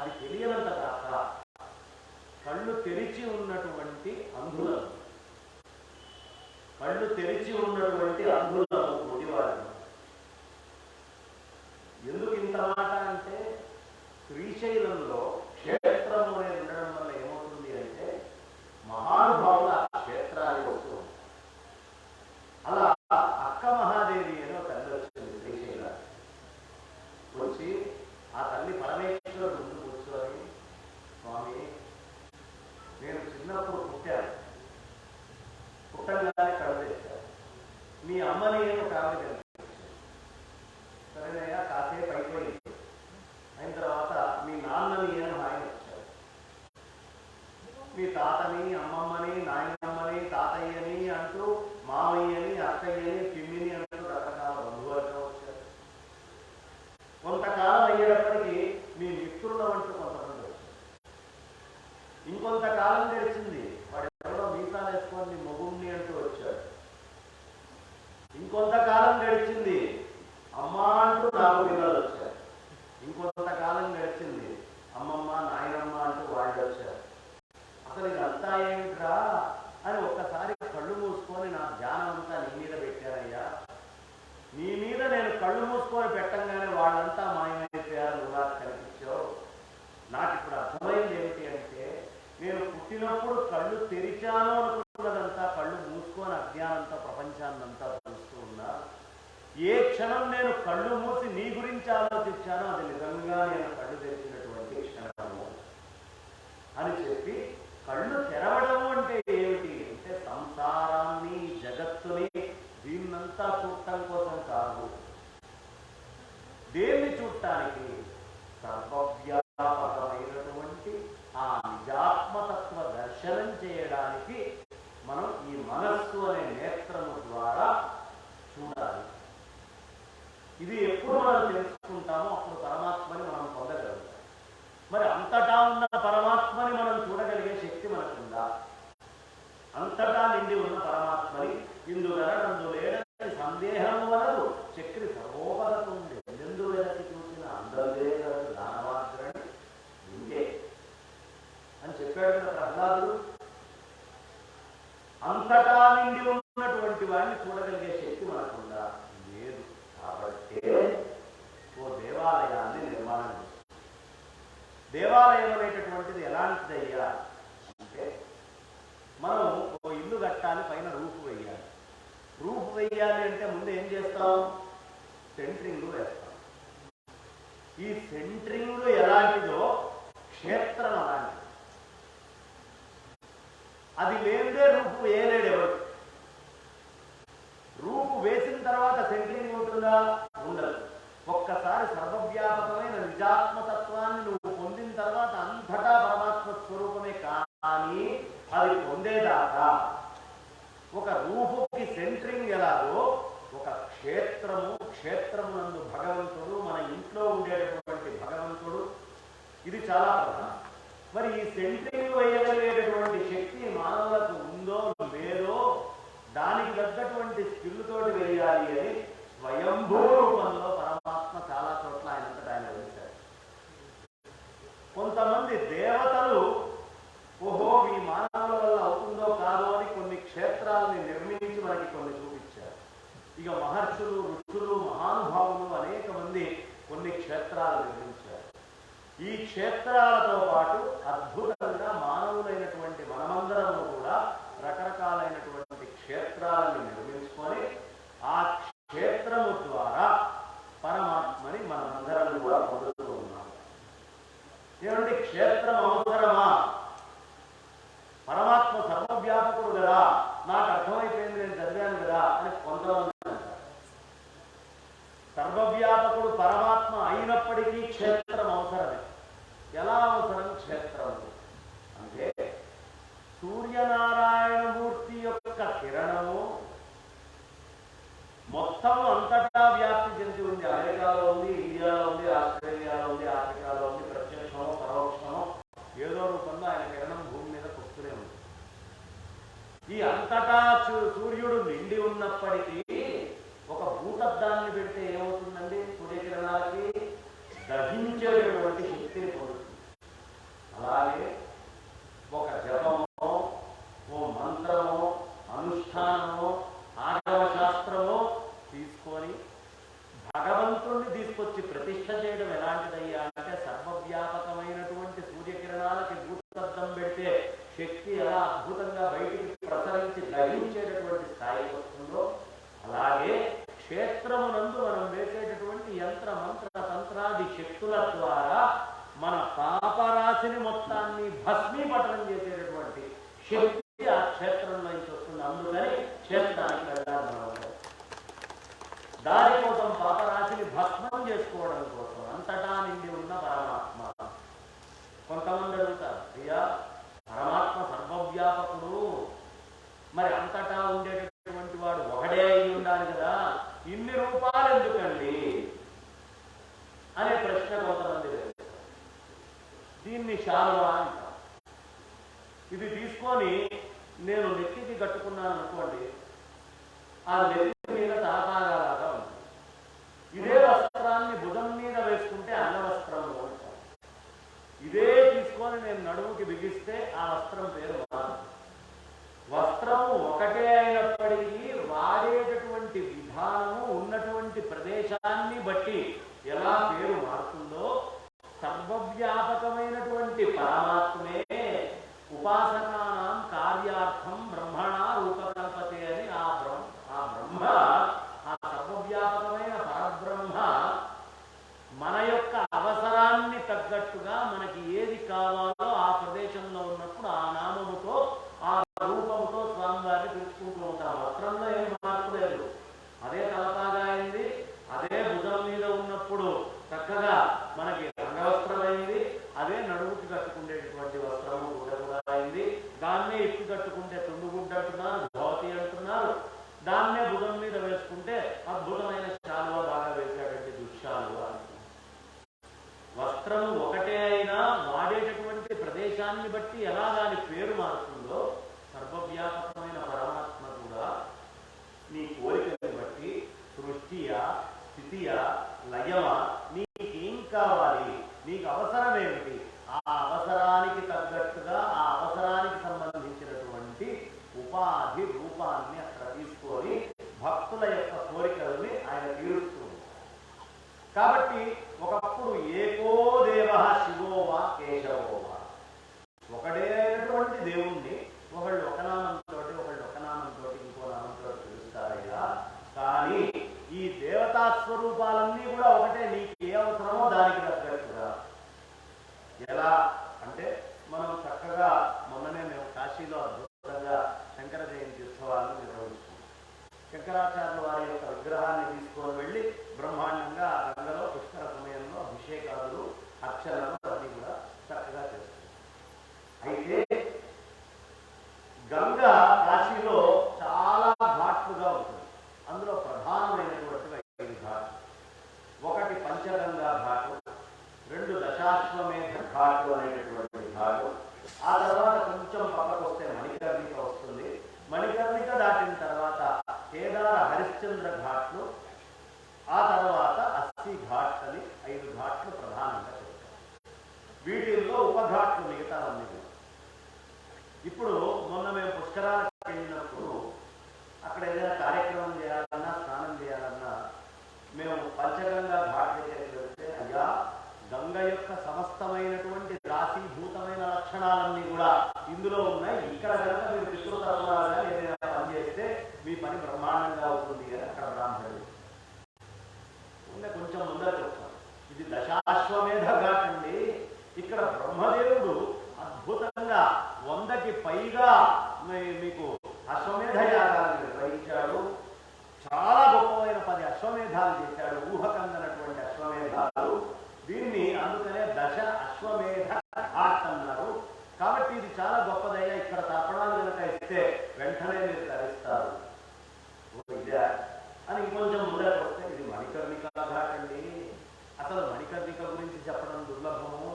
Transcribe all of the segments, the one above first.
అది తెలియనంత దాకా కళ్ళు తెరిచి ఉన్నటువంటి అంధులను, కళ్ళు తెరిచి ఉన్నటువంటి అంధులను గుడివాళ్ళను. ఎందుకు ఇంత మాట అంటే, శ్రీశైలంలో క్షేత్రము అనేది ఉండడం వల్ల ఏమవుతుంది అంటే మహానుభావుల క్షేత్రానికి వస్తూ ఉంటారు. అలా అక్క మహాదేవి అని ఒక తల్లి వచ్చింది శ్రీశైలానికి. వచ్చి ఆ తల్లి పరమేశ్వరుడు ముందు కూర్చొని, స్వామి నేను చిన్నప్పుడు పుట్టాను, పుట్టంగానే కళ్ళు తెచ్చాను, మీ అమ్మని ఒక ఆవిడ కనిపించాను, సరేనయ్యా కాసేపు అయిపోయింది, అయిన తర్వాత మీ నాన్నని అని ఆయన వచ్చారు, మీ తాతని అమ్మమ్మని నాయనమ్మని తాతయ్యని అంటూ మామయ్యని అక్కయ్యని పిన్నిని అంటూ రకరకాల బంధువులుగా వచ్చారు. కొంతకాలం అయ్యేటప్పటికీ మీ మిత్రుల వంటూ కొంతమంది వచ్చారు. ఇంకొంతకాలం గడిచింది, వాడు ఎవరో మీసాలు వేసుకొని మీ మొగుణ్ణి అంటూ వచ్చాడు. ఇంకొంతకాలం గడిచింది, అమ్మ అంటూ నాకు పిల్లలు వచ్చారు. ఇంకొంతకాలం గడిచింది, అమ్మమ్మ నాయనమ్మ అంటూ వాళ్ళు వచ్చారు. అసలు ఇదంతా ఏమిట్రా అని ఒక్కసారి కళ్ళు మూసుకొని నా ధ్యానం అంతా నీ మీద పెట్టానయ్యా, నీ మీద నేను కళ్ళు మూసుకొని పెట్టంగానే వాళ్ళంతా మాయమైపోయారు, నువ్వు నాకు కనిపించావు. నాకు ఇప్పుడు అర్థమైంది ఏమిటి అంటే, నేను పుట్టినప్పుడు కళ్ళు తెరిచాను అనుకున్నదంతా కళ్ళు మూసుకొని అజ్ఞానంతో ప్రపంచాన్నంతా చూస్తూ ఉన్నా. ఏ క్షణం నేను కళ్ళు మూసి నీ గురించి ఆలోచించానో అది నిజంగా నేను కళ్ళు తెరిచినటువంటి క్షణము అని చెప్పి, కళ్ళు తెరవడము అంటే ఏమిటి అంటే సంసారాన్ని, జగత్తుని, దీన్నంతా చూడటం కోసం కాదు. దేన్ని చూడటానికి? సర్వవ్యాపకమైనటువంటి ఆ నిజాత్మతత్వ దర్శనం చేయడానికి మనం ఈ మనస్సు అనే నేత్రము ద్వారా చూడాలి. ఇది ఎప్పుడు మనం తెలుసుకుంటామో అప్పుడు పరమాత్మని మనం పొందగలుగుతాం. మరి అంతటా ఉన్న పరమాత్మని మనం చూడగలిగే శక్తి మనకుందా? అంతటా నిండి ఉన్న పరమాత్మని ఇందుగలడందు లేడని సందేహం వలదు చక్రి సర్వోపదతుంది ఎందు వెనక్కి చూసిన అందరే దానవాగ్రని ఇంకే అని చెప్పాడు కదా ప్రహ్లాదుడు. అంతటా నిండి ఉన్నటువంటి వాడిని చూడగలిగే శక్తి మనకుందా? లేదు. కాబట్టి ఓ దేవాలయాన్ని నిర్మాణం చేస్తుంది. దేవాలయం అనేటటువంటిది ఎలాంటిదయ్యా అంటే, మనం ఓ ఇల్లు కట్టాలి, పైన రూఫ్ వేయాలి. రూఫ్ వేయాలి అంటే ముందు ఏం చేస్తాం? సెంట్రింగ్ వేస్తాం. ఈ సెంట్రింగ్ ఎలాంటిదో క్షేత్రం అలాంటిది. అది లేదే రూఫ్ వేయలేడు ఎవరు. రూపు వేసిన తర్వాత సెంట్రింగ్ ఉంటుందా? ఉండదు. ఒక్కసారి సర్వవ్యాపకమైన నిజాత్మతత్వాన్ని నువ్వు పొందిన తర్వాత అంతటా పరమాత్మ స్వరూపమే. కానీ అది పొందేదాకా ఒక రూపుకి సెంట్రింగ్ ఎలాగో ఒక క్షేత్రము, క్షేత్రమునందు భగవంతుడు, మన ఇంట్లో ఉండేటటువంటి భగవంతుడు, ఇది చాలా ప్రధానం. మరి ఈ సెంట్రింగ్ వేయగలిగేటటువంటి శక్తి మానవులకు ఉందో లేదో, దానికి తగ్గటువంటి స్కిల్ తోటి వేయాలి అని స్వయంభూ రూపంలో పరమాత్మ చాలా చోట్ల ఆయనంతటా ఆయన వేశారు. కొంతమంది దేవతలు ఓహో ఈ మానవుల వల్ల అవుతుందో కాదో అని కొన్ని క్షేత్రాలని నిర్మించి మనకి కొన్ని చూపించారు. ఇక మహర్షులు, ఋషులు, మహానుభావులు అనేక మంది కొన్ని క్షేత్రాలు నిర్మించారు. ఈ క్షేత్రాలతో పాటు అద్భుతంగా మానవులైనటువంటి మనమందరము కూడా రకరకాలైనటువంటి క్షేత్రాలను నిర్మించుకొని ఆ క్షేత్రము ద్వారా పరమాత్మని మనమందరం కూడా పొందుతూ ఉన్నాం. ఏమంటే క్షేత్రం అవసరమా? పరమాత్మ సర్వవ్యాపకుడు కదా, నాకు అర్థమైపోయింది, నేను చదివాను కదా అని కొంతమంది అంటారు. సర్వవ్యాపకుడు పరమాత్మ అయినప్పటికీ క్షేత్రం అవసరమే. ఎలా అవసరం క్షేత్రం అంటే, సూర్యనారాయణమూర్తి యొక్క కిరణము మొత్తం అంతటా వ్యాప్తి చెంది ఉంది. అమెరికాలో ఉంది, ఇండియాలో ఉంది, ఆస్ట్రేలియాలో ఉంది, ఆఫ్రికాలో ఉంది. ప్రత్యక్షమో పరోక్షమో ఏదో రూపంలో ఆయన కిరణం భూమి మీద వస్తూనే ఉంది. ఈ అంతటా సూర్యుడు నిండి ఉన్నప్పటికీ ఒక భూతద్దాన్ని పెడితే ఏమవుతుందండి? సూర్యకిరణాలకి దహించేటటువంటి శక్తిని పొందుతుంది. పాపరాశిని మొత్తాన్ని భస్మీపటనం చేసేటటువంటి శక్తి ఆ క్షేత్రంలో నుంచి వస్తుంది. అందుకని క్షేత్రానికి వెళ్ళాలి. దానికోసం పాపరాశిని భస్మం చేసుకోవడం కోసం అంతటా నిండి ఉన్న పరమాత్మ. కొంతమంది అడుగుతారు, అయ్యా పరమాత్మ సర్వవ్యాపకుడు, మరి అంతటా ఉండేటటువంటి వాడు ఒకడే అయి ఉండాలి కదా, ఇన్ని రూపాలు ఎందుకండి అనే ప్రశ్న కొంతమంది వేస్తారు. దీన్ని శాలువా అంటారు. ఇది తీసుకొని నేను నెత్తికి కట్టుకున్నాను అనుకోండి, ఆ నెత్తి మీద తలపాగాలాగా ఉంటుంది. ఇదే వస్త్రాన్ని భుజం మీద వేసుకుంటే అంగవస్త్రము అంటారు. ఇదే తీసుకొని నేను నడుముకి బిగిస్తే ఆ వస్త్రం పేరు మారు. వస్త్రము ఒకటే అయినప్పటికీ వాడేటటువంటి విధానము ఉన్నటువంటి ప్రదేశాన్ని బట్టి ఎలా పేరు మారుతుందో, సర్వవ్యాపకమైనటువంటి పరమాత్మే ఉపాసకానాం కార్యార్థం బ్రహ్మణ రూపకల్పతే అని ఆ బ్రహ్మ, ఆ సర్వవ్యాపకమైన పరబ్రహ్మ మన యొక్క అవసరాన్ని తగ్గట్టుగా మనకి ఏది కావాలో ఆ ప్రదేశంలో ఉన్నప్పుడు ఆ నామముతో ఆ రూపముతో స్వామివారిని పిలుచుకుంటూ ఉంటాం. వస్త్రంలో ఏం మార్పు లేదు. అదే తలపాగా అయింది, అదే భుజం మీద ఉన్నప్పుడు చక్కగా మనకి అంగవస్త్రం అయింది, అదే నడుముకి కట్టుకునేటటువంటి వస్త్రము కూడా అయింది. దాన్నే ఎక్కి కట్టుకుంటే తుండుగుడ్డ అంటున్నారు, ధోతి అంటున్నారు. దాన్నే భుజం మీద వేసుకుంటే అద్భుతమైన శాలువ బాగా వేసేటటువంటి దుశ్శాలువ అంటున్నారు. వస్త్రము ఒకటే అయినా వాడేటటువంటి ప్రదేశాన్ని బట్టి ఎలా దాని పేరు మారుతుందో, సర్వవ్యాపకమైన పరమాత్మ కూడా నీ కోరికని బట్టి సృష్టియా స్థితియా లయమా, నీకేం కావాలి, నీకు అవసరం ఏమిటి, ఆ అవసరానికి తగ్గట్టుగా ఆ అవసరానికి సంబంధించినటువంటి ఉపాధి రూపాన్ని అక్కడ తీసుకొని భక్తుల యొక్క కోరికల్ని ఆయన తీరుస్తుంది. కాబట్టి ఒకప్పుడు ఏకో దేవ శివోవా కేశవోవా, ఒకడే అయినటువంటి దేవుణ్ణి ఒకళ్ళు ఒక నామంతో ఒకళ్ళు ఒక నామంతో ఇంకో నామంతో పిలుస్తారయ్యా. కానీ ఈ దేవతా స్వరూపాలన్నీ కూడా ఒకటే, నీకు ఏ అవసరమో దానికి తగ్గట్టుగా. ఎలా అంటే మనం చక్కగా మొన్ననే మేము కాశీలో అద్భుతంగా శంకర జయంతి ఉత్సవాలను నిర్వహిస్తున్నాం. శంకరాచార్యుల వారి యొక్క విగ్రహాన్ని తీసుకొని వెళ్ళి బ్రహ్మాండంగా గంగలో పుష్కర సమయంలో అభిషేకాలు అర్చనలు అన్నీ కూడా చక్కగా చేస్తారు. అయితే గంగ కాశీలో చాలా ఘాట్లుగా ఉంటుంది. అందులో ప్రధానమైనటువంటి 5 ఘాట్లు. ఒకటి పంచగంగా ఘాటు, 2 దశాశ్వమేధ ఘాటు అనేటటువంటి ఘాటు. ఆ తర్వాత కొంచెం పక్కకు వస్తే మణికర్ణిక వస్తుంది. మణికర్ణిక దాటిన తర్వాత కేదార హరిశ్చంద్ర ఘాట్లు, ఆ తర్వాత అస్సి ఘాట్ అని 5 ఘాట్లు ప్రధానంగా చెప్తారు. వీటిల్లో ఉపఘాట్లు మిగతావన్నీ. ఇప్పుడు మొన్న మేము పుష్కరాలకు వెళ్ళినప్పుడు అక్కడ ఏదైనా కార్యక్రమం చేయాలన్నా స్నానం చేయాలన్నా మేము పంచగంగా ఘాట్ దగ్గరికి వెళ్తే, అయ్యా గంగ యొక్క సమస్తమైనటువంటి రాశీభూతమైన లక్షణాలన్నీ కూడా ఇందులో ఉన్నాయి, ఇక్కడ కనుక మీరు పితృతర్పణాలుగా ఏదైనా పని చేస్తే మీ పని బ్రహ్మాండంగా అవుతుంది అని అక్కడ బ్రాహ్మణుడు కొంచెం ముందర చెప్తాను. ఇది దశాశ్వమేధ ఘాట్ అండి. ఇక్కడ బ్రహ్మదేవుడు అద్భుతంగా 100కి పైగా మీకు అశ్వమేధ యాగాలను నిర్వహించాడు. చాలా గొప్పమైన 10 అశ్వమేధాలు చేశాడు, ఊహకందనటువంటి అశ్వమేధాలు. దీన్ని అందుకనే దశ అశ్వమేధ ఘాట్ అన్నారు. కాబట్టి ఇది చాలా గొప్పదయ్యా, ఇక్కడ తర్పణాలు కనుక ఇస్తే వెంటనే మీరు ధరిస్తారు ఇదే అని ఇంకొంచెం ముందరకు వస్తే ఇది మణికర్ణిక ఘాట్ అండి. అసలు మణికర్ణిక గురించి చెప్పడం దుర్లభము.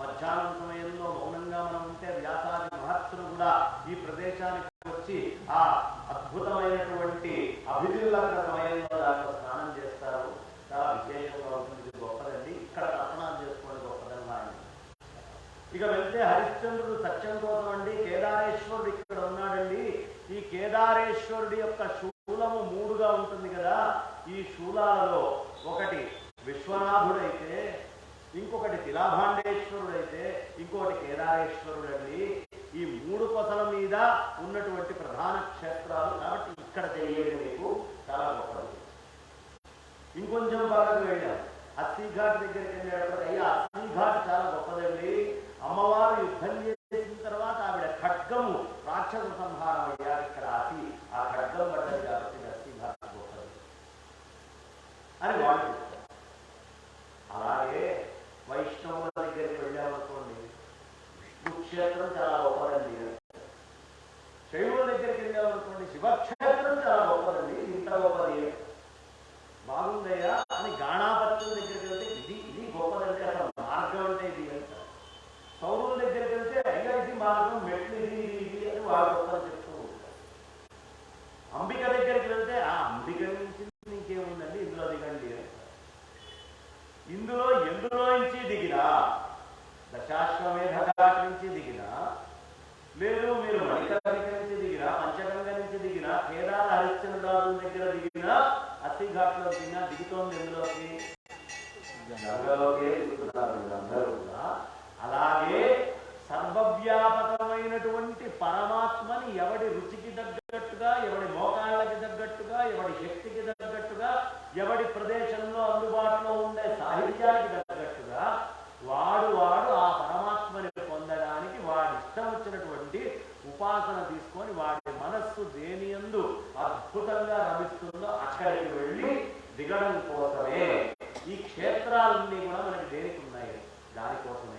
మధ్యాహ్నం సమయంలో మౌనంగా మనం ఉంటే వ్యాసాది మహర్షులు కూడా ఈ ప్రదేశానికి వచ్చి ఆ అద్భుతమైనటువంటి అభిజిల్లగ్న సమయంలో దాంట్లో స్నానం చేస్తారు. చాలా విశేషంగా ఉంటుంది, గొప్పదండి. ఇక్కడ తర్పణాలు చేసుకోండి గొప్పదని ఆయన. ఇక వెళ్తే హరిశ్చంద్రుడు సత్యం కోసం అండి, కేదారేశ్వరుడు ఇక్కడ ఉన్నాడండి. ఈ కేదారేశ్వరుడి యొక్క శూలము 3గా ఉంటుంది కదా. ఈ శూలాలలో ఒకటి విశ్వనాథుడైతే, ఇంకొకటి తిలాభాండేశ్వరుడైతే, ఇంకొకటి కేదారేశ్వరుడండి. ఈ 3 కొసల మీద ఉన్నటువంటి ప్రధాన క్షేత్రాలు. కాబట్టి ఇక్కడ తెలియదు మీకు చాలా గొప్పది. ఇంకొంచెం బాగా వెళ్ళాం, అస్సీ ఘాట్ దగ్గరికి వెళ్ళేటప్పుడు అయ్యా అస్సీ ఘాట్ చాలా గొప్పదండి. అమ్మవారు యుద్ధం చేసిన తర్వాత ఆవిడ ఖడ్గము రాక్షస సంహారం అయ్యారు ఇక్కడ ఆ ఖడ్గం పడ్డది కాబట్టి అస్సీ ఘాట్ గొప్పది అని వాళ్ళు చెప్తారు. అలాగే వైష్ణవుల దగ్గరికి వెళ్ళామనుకోండి, విష్ణు క్షేత్రం చాలా గొప్పదండి. శైవుల దగ్గరికి వెళ్ళామనుకోండి, శివక్షేత్రం చాలా గొప్పదండి. ఇంత గొప్పది బాగుందయ్యా అని గాణాపత్యం దగ్గరికి వెళ్తే ఇది గొప్పదంటే అసలు మార్గం అంటే ఇది అంటారు. సౌరుల దగ్గరికి వెళ్తే అయ్యా ఇది మార్గం, మెట్లు ఇది అని వాళ్ళు గొప్పని చెప్తూ ఉంటారు. అంబిక దగ్గరికి వెళ్తే ఆ అంబిక నుంచి ఇంకేముందండి, ఇందులో దిగండి అంటారు. ఇందులో ఎందులోంచి దిగినా, దశాశ్వమేధ ఘాట్ నుంచి దిగినా, లేదు మీరు మణికర్ణిక నుంచి దిగినా, పంచగంగ నుంచి దిగినా, కేదార హరిశ్చంద్రాదుల దగ్గర దిగినా, అస్సీ ఘాట్లో దిగినా దిగుతోంది ఎందులోకి? గంగలోకే దిగుతున్నారు అందరూ కూడా. అలాగే సర్వవ్యాపకమైనటువంటి పరమాత్మని ఎవడి రుచికి తగ్గట్టుగా, ఎవడి మోకాళ్ళకి తగ్గట్టుగా, ఎవడి శక్తికి తగ్గట్టుగా, ఎవడి ప్రదేశంలో అందుబాటులో ఉండే సాహిత్యానికి తగ్గట్టుగా వాడు ఆ పరమాత్మని పొందడానికి వాడి ఇష్టం వచ్చినటువంటి ఉపాసన తీసుకొని వాడి మనస్సు దేని యందు అద్భుతంగా రమిస్తుందో అక్కడికి వెళ్ళి దిగడం కోసమే ఈ క్షేత్రాలన్నీ కూడా మనకి దేనికి ఉన్నాయి, దానికోసమే.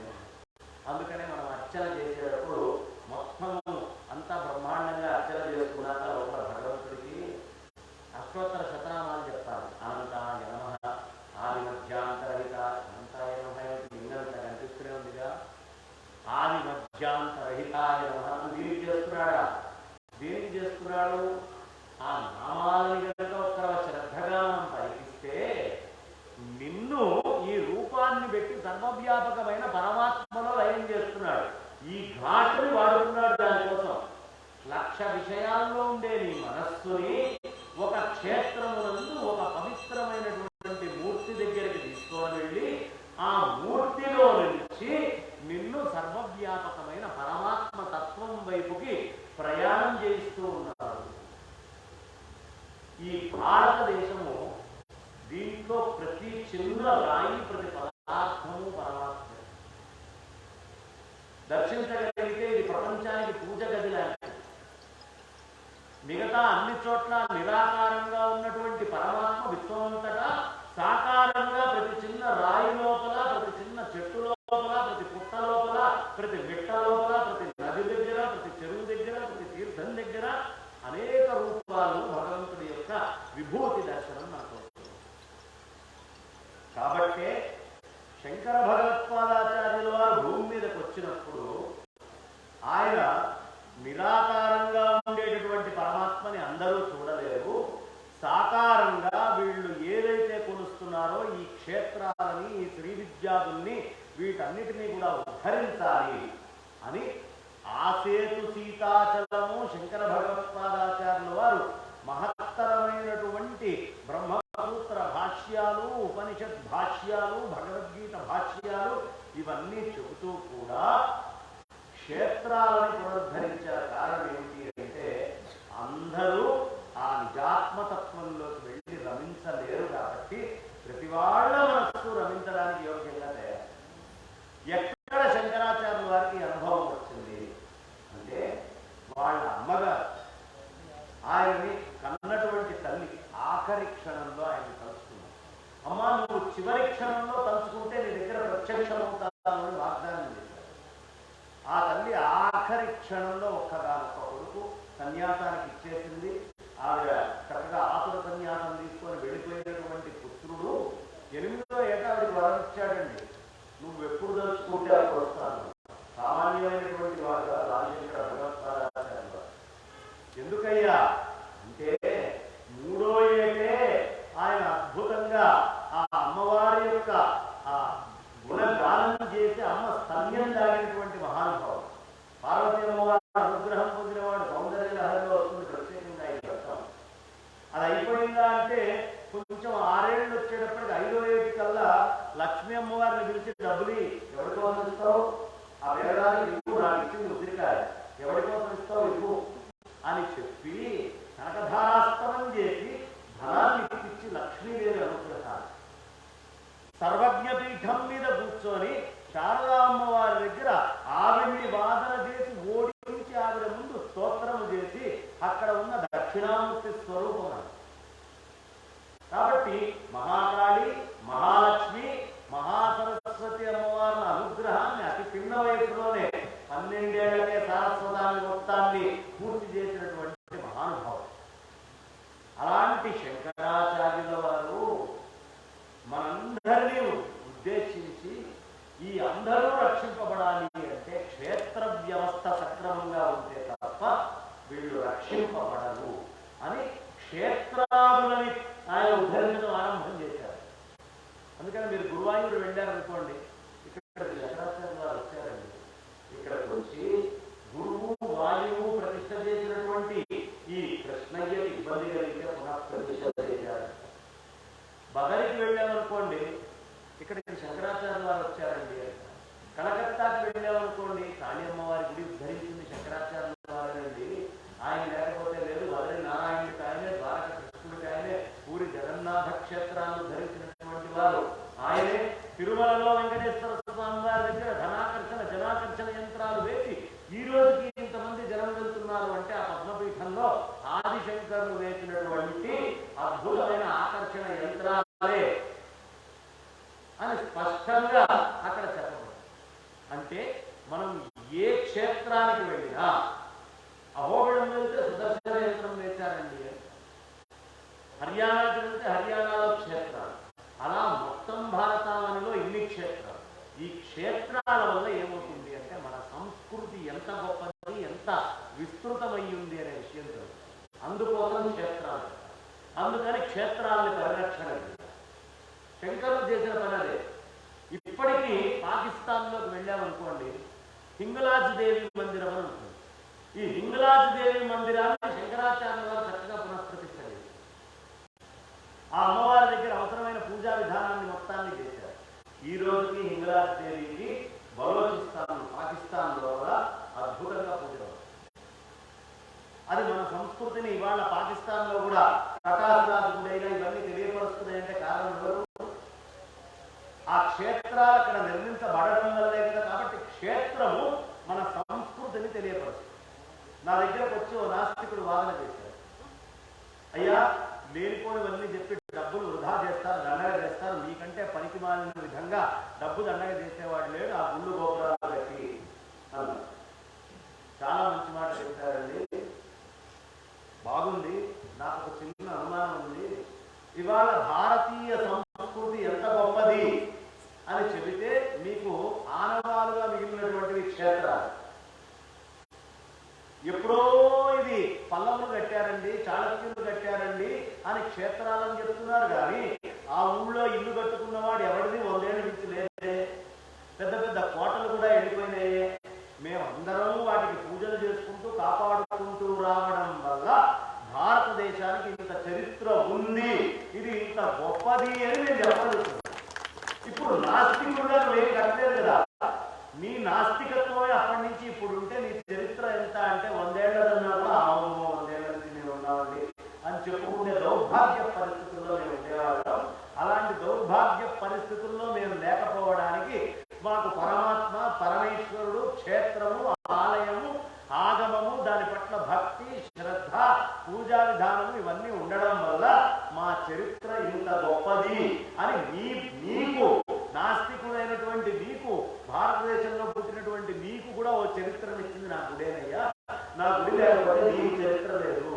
అందుకనే మనం అర్చన చేసేటప్పుడు మొత్తం అంతా బ్రహ్మాండంగా అర్చన చేసుకున్నాక ఒక భగవంతుడికి అష్టోత్తర శతనామాలు చెప్తారు. అనంతాయ నమః, ఆది మధ్యాంతరహిత, అనంతాయ నమః లింగంత కనిపిస్తూనే ఉందిగా, ఆది మధ్యాంతరహితాయ నమః. దీనికి చేస్తున్నాడా? దేనికి చేస్తున్నాడు? ఆ నామాలని కనుక ఒక్క శ్రద్ధగా మనం పలికిస్తే నిన్ను ఈ రూపాన్ని పెట్టి సర్వవ్యాపకమైన పరమాత్మలో లయం చేస్తున్నాడు. ఈ ఘాటుని వాడుతున్నాడు దానికోసం. లక్ష విషయాల్లో ఉండే నీ మనస్సుని ఒక క్షేత్రమునందు ఒక పవిత్రమైనటువంటి మూర్తి దగ్గరికి తీసుకొని వెళ్ళి ఆ మూర్తిలో నుంచి నిన్ను సర్వవ్యాపకమైన పరమాత్మ తత్వం వైపుకి ప్రయాణం చేస్తూ ఉన్నాడు. ఈ భారతదేశము దీంట్లో ప్రతి చిన్న రాయి, ప్రతి పదార్థము పరమాత్మ. దర్శించగలిగితే ఇది ప్రపంచానికి పూజ గది లాంటిది. మిగతా అన్ని చోట్ల నిరాకారంగా ఉన్నటువంటి పరమాత్మ విశ్వమంతటా సాకారంగా ప్రతి చిన్న రాయి లోపల, ప్రతి చిన్న చెట్టు లోపల, ప్రతి పుట్ట లోపల, ప్రతి మిట్ట లోపల, ప్రతి నది దగ్గర, ప్రతి చెరువు దగ్గర, ప్రతి తీర్థం దగ్గర అనేక రూపాలు భగవంతుడి యొక్క విభూతి దర్శనం మనకు. కాబట్టి శంకర భగవత్పాదాచార్యుల వారు భూమి మీదకి వచ్చినప్పుడు ఆయన నిరాకారంగా ఉండేటటువంటి పరమాత్మని అందరూ చూడలేరు, సాకారంగా వీళ్ళు ఏదైతే కొలుస్తున్నారో ఈ క్షేత్రాలని, ఈ శ్రీ విద్యాదుల్ని, వీటన్నిటినీ కూడా ఉద్ధరించాలి అని ఆసేతు సీతాచలము శంకర భగవత్పాదాచార్యుల వారు మహత్తరమైనటువంటి బ్రహ్మసూత్ర భాష్యాలు, ఉపనిషత్ భాష్యాలు, భగవద్గీత భాష్యాలు ఇవన్నీ చెబుతూ కూడా క్షేత్రాలను పునరుద్ధరించారు. కారణం ఏమిటి అంటే అందరూ ఆ నిజాత్మతత్వంలోకి వెళ్ళి రమించలేరు కాబట్టి ప్రతి వాళ్ళ మనస్సు రమించడానికి యోగ్యంగా తయారు. ఎక్కడ శంకరాచార్యుల వారికి అనుభవం వచ్చింది అంటే వాళ్ళ అమ్మగారు ఆయన్ని కన్నటువంటి తల్లి ఆఖరి క్షణంలో ఆయన్ని తలుచుకున్నారు. అమ్మా నువ్వు చివరి క్షణంలో తలుచుకుంటే నీ దగ్గర ప్రత్యక్షమవుతానని వాగ్దానం చేశారు. ఆ తల్లి ఆఖరి క్షణంలో ఒక్కగానొక్క కొడుకు సన్యాసానికి ఇచ్చేసింది. ఆవిడ చక్కగా ఆతుర సన్యాసం తీసుకొని వెళ్ళిపోయినటువంటి పుత్రుడు 8వ ఏట ఆవిడకి వరం ఇచ్చాడండి. నువ్వు ఎప్పుడు తలుచుకుంటే అప్పుడు వస్తాను. సామాన్యమైనటువంటి వాడుగా రాజశేఖర భగవత్పాదాచార్యులు వారు. ఎందుకయ్యా అంటే 3వ ఏటే ఆయన అద్భుతంగా ఆ అమ్మవారి యొక్క ఆ గుణగానం చేసి అమ్మ స్తన్యం దాగినటువంటి మహానుభావుడు. పార్వతీ అమ్మవారి అనుగ్రహం పొందినవాడు సౌందర్య లహరిలో వస్తుంది ప్రత్యేకంగా ఈ ఘట్టం. అది అయిపోయిందా అంటే కొంచెం 6 ఏళ్ళు వచ్చేటప్పటికి 5వ ఏటికల్లా లక్ష్మీ అమ్మవారిని పిలిచి డబ్బులు ఎవరి కోసం ఇస్తావు, ఆ వేదానికి ఇవ్వు, నాకు ఇచ్చింది ఉసిరికాయ, ఎవరి కోసం ఇస్తావు ఇవ్వు అని చెప్పి కనకధారాస్తవం చేసి ధనాన్ని ఇప్పించి లక్ష్మీదేవి అనుగ్రహాలు సర్వజ్ఞ పీఠం మీద కూర్చొని శారదా అమ్మవారి దగ్గర ఆవిడ్ని వాదన చేసి ఓడించి ఆవిడ ముందు స్తోత్రము చేసి అక్కడ ఉన్న దక్షిణామూర్తి స్వరూపం. కాబట్టి మహాకాళి, మహాలక్ష్మి, మహాసరస్వతి అమ్మవారి అనుగ్రహాన్ని అతి పిన్న వయసులోనే 12 ఏళ్లకే సారస్వతాన్ని మొత్తాన్ని పూర్తి చేసినటువంటి మహానుభావుడు. అలాంటి శంకరాచార్యుల వారు మనందరినీ ఉద్దేశించి ఈ అందరూ రక్షింపబడాలి అంటే క్షేత్ర వ్యవస్థ సక్రమంగా ఉంటే తప్ప వీళ్ళు రక్షింపబడరు అని క్షేత్రాదులని ఆయన ఉద్ధరించడం ఆరంభం చేశారు. అందుకని మీరు గురువాయూరు వెళ్ళారనుకోండి, ఇక్కడ శంకరాచార్య వారు వచ్చారండి. ఇక్కడికి వచ్చి గురువు వాయువు ప్రతిష్ట చేసినటువంటి ఈ కృష్ణయ్యకి ఇబ్బంది కలిగితే పునఃప్రతిష్ట చేశారు. బదరికి వెళ్ళామనుకోండి, ఇక్కడికి శంకరాచార్య వారు వచ్చారండి. కలకత్తాకి వెళ్ళామనుకోండి, కాళీ అమ్మవారి గుడి ఉద్ధరించింది శంకరాచార్య వారేనండి. ఆయన లేకపోతే లేదు. బదరి నారాయణుడికి ఆయనే, ద్వారక కృష్ణుడికి ఆయనే, పూరి జగన్నాథ క్షేత్రాన్ని ధరించినటువంటి వారు ఆయనే. తిరుమలలో వెంకటేశ్వర స్వామి వారి దగ్గర ధనాకర్షణ జనాకర్షణ యంత్రాలు వేసి ఈ రోజుకి ఇంతమంది జనం వెళ్తున్నారు అంటే ఆ పద్మపీఠంలో ఆదిశంకరులు వేసినటువంటి అద్భుతమైన ఆకర్షణ యంత్రాలే అని స్పష్టంగా అక్కడ చెప్పబడింది. అంటే మనం ఏ క్షేత్రానికి వెళ్ళినా అహోబిళం వెళ్తే సుదర్శన యంత్రం వేశారండి. హర్యానాకి వెళ్తే హర్యానాలో క్షేత్రాలు. అలా మొత్తం భారతావనిలో ఇన్ని క్షేత్రాలు. ఈ క్షేత్రాల వల్ల ఏమవుతుంది అంటే మన సంస్కృతి ఎంత గొప్పది, ఎంత విస్తృతమయ్యింది అనే విషయం తెలుసు. అందుకోసం క్షేత్రాలు. అందుకని క్షేత్రాలని పరిరక్షణ శంకరులు చేసిన పని అదే. ఇప్పటికీ పాకిస్తాన్లోకి వెళ్ళామనుకోండి, హింగలాజ్ దేవి మందిరం అని ఉంటుంది. ఈ హింగలాజ్ దేవి మందిరాన్ని శంకరాచార్య వారు చక్కగా పునఃప్రతిష్ఠ చేశారు. ఆ అమ్మవారి దగ్గర అవసరమైన పూజా విధానాన్ని మొత్తాన్ని చేశారు. ఈ రోజుకి హింగలాజ్ దేవికి బలోచిస్తాన్ పాకిస్తాన్లో కూడా అద్భుతంగా పూజ. అది మన సంస్కృతిని ఇవాళ పాకిస్తాన్లో కూడా ప్రకాశరాజు గుడైనా ఇవన్నీ తెలియపరుస్తున్నాయంటే కారణం ఎవరు? ఆ క్షేత్రాలు అక్కడ నిర్మించబడడం వల్లే కదా. కాబట్టి క్షేత్రము మన సంస్కృతిని తెలియపరుస్తుంది. నా దగ్గరకు వచ్చి ఓ నాస్తికుడు వాదన చేశారు. అయ్యా, లేనిపోయివన్నీ చెప్పి డబ్బులు వృధా చేస్తారు, దండగ చేస్తారు, మీకంటే పనికి మాలిన విధంగా డబ్బు దండగ చేసేవాడు లేడు, ఆ గుళ్ళు గోపురాలు పెట్టి అన్నారు. చాలా మంచి మాట చెప్పారండి. బాగుంది. నాకు ఒక చిన్న అనుమానం ఉంది. ఇవాళ భారతీయ సంస్కృతి ఎంత గొప్పది అని చెబితే మీకు ఆనవాలుగా మిగిలినటువంటివి క్షేత్రాలు. ఎప్పుడో ఇది పల్లవులు కట్టారండి, చాళుక్యులు కట్టారండి అని క్షేత్రాలని చెప్తున్నారు. కానీ ఆ ఊళ్ళో ఇల్లు కట్టుకున్నవాడు ఎవరిది 100 ఏళ్ళు మించి లేదే. పెద్ద పెద్ద కోటలు కూడా వెళ్ళిపోయినాయే. మేమందరం వాటికి పూజలు చేసుకుంటూ కాపాడుకుంటూ రావడం వల్ల భారతదేశానికి ఇంత చరిత్ర ఉంది, ఇది ఇంత గొప్పది అని నేను చెప్పగలుగుతున్నాను. ఇప్పుడు నాస్తికుడుగా నువ్వేం కట్టలేదు కదా. నీ నాస్తికత్వమే అప్పటి నుంచి ఇప్పుడు ఉంటే నీ చరిత్ర ఎంత అంటే 100 ఏళ్ళదన్నా కూడా అవును 100 ఏళ్ళ నుంచి నేను ఉన్నామండి అని చెప్పుకునే దౌర్భాగ్య పరిస్థితుల్లో మేము ఉండేవాళ్ళం. అలాంటి దౌర్భాగ్య పరిస్థితుల్లో మేము లేకపోవడానికి మాకు పరమాత్మ, పరమేశ్వరుడు, క్షేత్రము, ఆలయము, ఆగమము, దాని పట్ల భక్తి, శ్రద్ధ, పూజా విధానము ఇవన్నీ ఉండడం వల్ల మా చరిత్ర ఇంత గొప్పది అని నీకు నాస్తికుడైనటువంటి నీకు, భారతదేశంలో పుట్టినటువంటి నీకు కూడా ఓ చరిత్రను ఇచ్చింది నా గుడేనయ్యా. నా గుడి లేకపోతే నీ చరిత్ర లేదు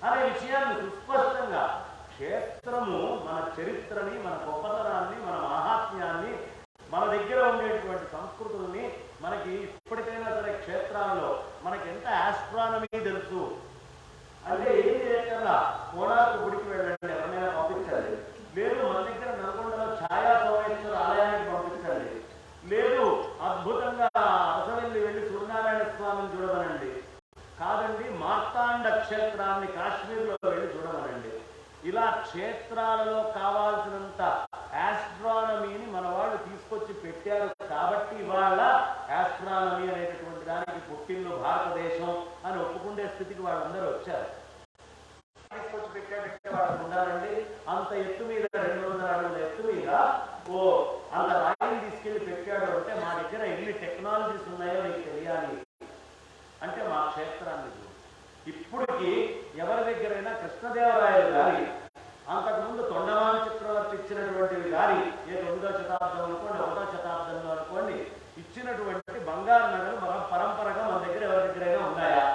అనే విషయాన్ని సుస్పష్టంగా క్షేత్రము మన చరిత్రని, మన గొప్పతనాన్ని, మన మహాత్మ్యాన్ని, మన దగ్గర ఉండేటువంటి సంస్కృతుల్ని మనకి ఇప్పటికైనా సరే క్షేత్రాల్లో మనకి ఎంత ఆస్ట్రానమీ తెలుసు అంటే ఏం చేయకుండా కోణార్కు గుడికి వెళ్ళండి, ఎవరైనా పంపించాలి. లేదు మన దగ్గర నల్గొండలో ఛాయా సోమేశ్వర ఆలయానికి పంపించండి. లేదు అద్భుతంగా అరసవెల్లి వెళ్ళి సూర్యనారాయణ స్వామిని చూడమనండి. కాదండి మార్తాండ క్షేత్రాన్ని కాశ్మీర్లో వెళ్ళి చూడమనండి. ఇలా క్షేత్రాలలో కావాల్సినంత ఆస్ట్రానమీని మన వాళ్ళు తీసుకొచ్చి పెట్టారు. కాబట్టి ఇవాళ ఆస్ట్రానమీ అనేటటువంటి దానికి పుట్టిల్లు భారతదేశం అని ఒప్పుకునే స్థితికి వాళ్ళందరూ వచ్చారు. తీసుకొచ్చి పెట్టారంటే వాళ్ళు ఉండాలండి. అంత ఎత్తు మీద 200 అడుగుల ఎత్తు మీద అంత రాయిని తీసుకెళ్లి పెట్టాడు టెక్నాలజీస్ ఉన్నాయో నీకు తెలియాలి అంటే మా క్షేత్రాన్ని ఇప్పటికీ ఎవరి దగ్గరైనా కృష్ణదేవరాయలు గారి అంతకుముందు తొండమాన చక్రవర్తి ఇచ్చినటువంటివి గారి ఏ 9వ శతాబ్దం అనుకోండి 1వ శతాబ్దంలో అనుకోండి ఇచ్చినటువంటి బంగారు నగలు మన పరంపరగా మన దగ్గర ఎవరి దగ్గరైనా ఉన్నాయా?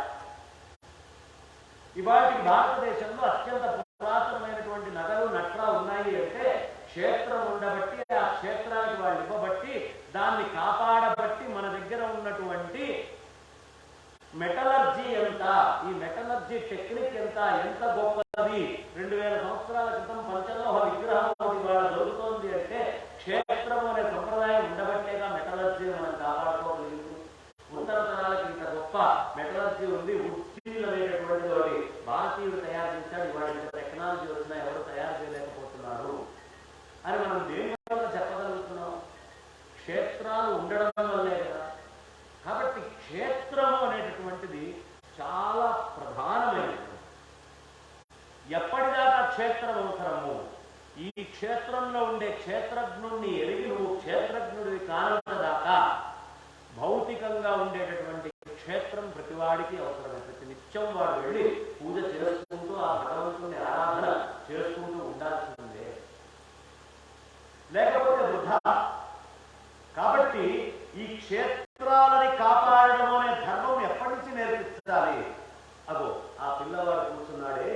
ఇవాటికి భారతదేశంలో అత్యంత పురాతనమైనటువంటి నగలు నట్రా ఉన్నాయి అంటే క్షేత్రం ఉండబట్టి ఆ క్షేత్రానికి వాళ్ళు ఇవ్వబట్టి దాన్ని కాపాడబట్టి మన దగ్గర ఉన్నటువంటి మెటలర్జీ ఎంత, ఈ మెటలర్జీ టెక్నిక్ ఎంత గొప్పది. 2000 సంవత్సరాల క్రితం పంచలోహ విగ్రహం ఇవాళ దొరుకుతోంది అంటే క్షేత్రం అనే సంప్రదాయం ఉండబట్టేగా మెటలర్జీ మనం కాపాడుకోగలిగింది. ఉత్తర తరాలకి ఇంత గొప్ప మెటలర్జీ ఉంది. ఉడ్చీలు అనేటటువంటి ఒకటి భారతీయుడు తయారు చేశాడు. ఇవాళ టెక్నాలజీ వచ్చినా ఎవరు తయారు చేయలేకపోతున్నారు అని మనం దేని వల్ల చెప్పగలుగుతున్నాం? క్షేత్రాలు ఉండడం వల్లే కదా. కాబట్టి క్షేత్రము అనేటటువంటిది చాలా ప్రధానమైనది. ఎప్పటిదాకా క్షేత్రం అవసరము? ఈ క్షేత్రంలో ఉండే క్షేత్రజ్ఞుడిని ఎరిగి నువ్వు క్షేత్రజ్ఞుడివి కానంతదాకా భౌతికంగా ఉండేటటువంటి క్షేత్రం ప్రతివాడికి అవసరమే. ప్రతి నిత్యం వాడు వెళ్ళి పూజ చేసుకుంటూ ఆ భగవంతుని ఆరాధన చేసుకుంటూ ఉండాల్సిందే, లేకపోతే వృధా. కాబట్టి ఈ క్షేత్రాలని కాపాడడం అనే ధర్మం ఎప్పటి నుంచి నేర్పించాలి? అగో ఆ పిల్లవాడు కూర్చున్నాడే,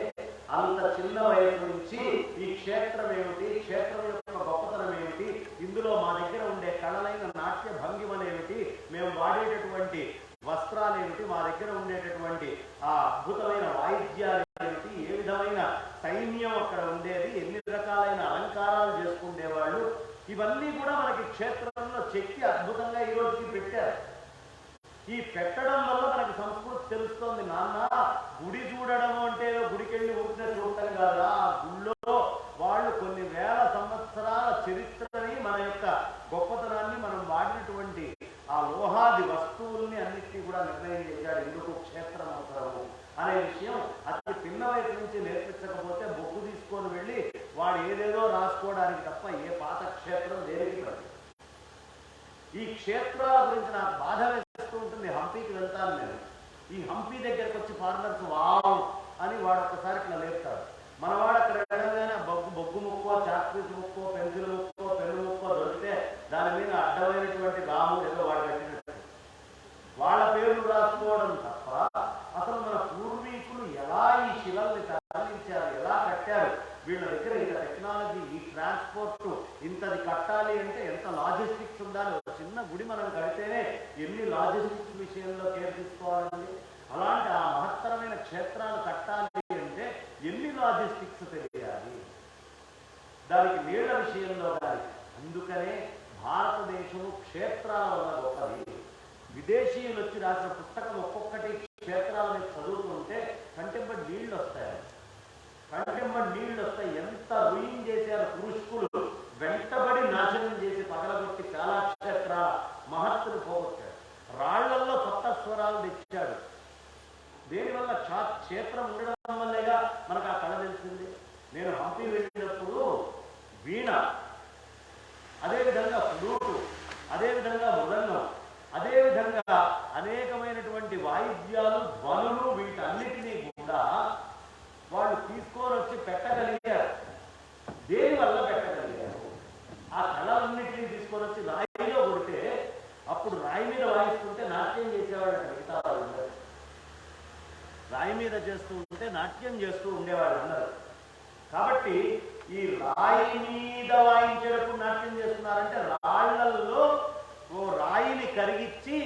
అంత చిన్న వయసు నుంచి ఈ క్షేత్రం ఏమిటి, క్షేత్రం యొక్క గొప్పతనం ఏమిటి, ఇందులో మా దగ్గర ఉండే కళలైన నాట్య భంగిమనేమిటి, మేము వాడేటటువంటి వస్త్రాలు ఏమిటి, మా దగ్గర ఉండేటటువంటి ఆ అద్భుతమైన వాయిద్యాలు ఏమిటి, ఏ విధమైన సైన్యం అక్కడ ఉండేది, ఎన్ని రకాలైన అలంకారాలు చేసుకునేవాళ్ళు, ఇవన్నీ కూడా మనకి క్షేత్రంలో చెక్కి అద్భుతంగా ఈ రోజుకి పెట్టారు. ఈ పెట్టడం వల్ల మనకి సంస్కృతి తెలుస్తోంది. నాన్న గుడి చూడడం అంటే గుడికెళ్ళి ఊరికే చూడటం కాదా, ఆ గుళ్ళో వాళ్ళు కొన్ని వేల సంవత్సరాల చరిత్రని, మన యొక్క గొప్పతనాన్ని, మనం వాడినటువంటి ఆ లోహాది వస్తువుల్ని అన్నిటినీ కూడా నిర్ణయం చేశాడు. ఎందుకు క్షేత్రం అవసరము అనే విషయం అతి చిన్న వయసు నుంచి నేర్పించకపోతే బొగ్గు తీసుకొని వెళ్ళి వాడు ఏదేదో రాసుకోవడానికి తప్ప ఏ పాత క్షేత్రం దేనికి పడదు. ఈ క్షేత్రాల గురించి నాకు బాధ వేస్తూ ఉంటుంది. హంపీకి వెళ్తాను నేను. ఈ హంపీ దగ్గరకు వచ్చి ఫారినర్స్ వావ్ అని వాడు ఒక్కసారి ఇట్లా లేపుతాడు. మనవాడు అక్కడ వెళ్ళగానే బొగ్గు ముక్కో, చాక్పీస్ ముక్కో, పెన్సిల్ ముక్కో, పెన్ను ముక్కో దొరికితే దాని మీద అడ్డమైనటువంటి రాము ఏదో వాడు పెట్టినట్టు వాళ్ళ పేర్లు రాసుకోవడం తప్ప అసలు మన పూర్వీకులు ఎలా ఈ శిలల్ని తరలించారు, ఎలా కట్టారు, వీళ్ళ దగ్గర ఇంత టెక్నాలజీ, ఈ ట్రాన్స్పోర్ట్ ఇంతది కట్టాలి అంటే ఎంత లాజిస్టిక్స్ ఉండాలి. ఒక చిన్న గుడి మనం కడితేనే ఎన్ని లాజిస్టిక్స్ విషయంలో కేర్ తీసుకోవాలండి. అలాంటి ఆ మహత్తరమైన క్షేత్రాలు కట్టాలి అంటే ఎన్ని లాజిస్టిక్స్ తెలియాలి, దానికి నీళ్ల విషయంలో కానీ. అందుకనే భారతదేశము క్షేత్రాల వల్ల గొప్పది. విదేశీయులు వచ్చి రాసిన పుస్తకం ఒక్కొక్కటి క్షేత్రాలని చదువుతుంటే కంటెంబడి నీళ్లు వస్తాయి, కంటెంబడి నీళ్లు వస్తాయి. ఎంత రూయింగ్ చేశారు పురుషులు, వెంటబడి నాశనం చేసి పగలగొట్టి చాలా క్షేత్రాల మహత్తును పోగొట్టాడు. రాళ్లల్లో కొత్త స్వరాలు తెచ్చాడు. దేనివల్ల? క్షేత్రం ఉండడం వల్లేగా మనకు ఆ కళ తెలిసింది. నేను హంపి వెళ్ళినప్పుడు వీణ, అదేవిధంగా ఫ్లూటు, అదేవిధంగా మృదంగం, అదేవిధంగా అనేకమైనటువంటి వాయిద్యాలు, ధ్వనులు, వీటన్నిటినీ కూడా వాళ్ళు తీసుకొని వచ్చి పెట్టగలిగారు. దేనివల్ల పెట్టగలిగారు? ఆ కళలన్నింటినీ తీసుకొని వచ్చి రాయిలో కొడితే అప్పుడు రాయి మీద వాయిస్తుంటే నాట్యం చేసేవాడు. మిగతా వాళ్ళు రాయి మీద చేస్తూ ఉంటే నాట్యం చేస్తూ ఉండేవాడు అందరూ. కాబట్టి ఈ రాయి మీద వాయించేటప్పుడు నాట్యం చేస్తున్నారంటే రాళ్లల్లో ఓ రాయిని కరిగిచ్చి,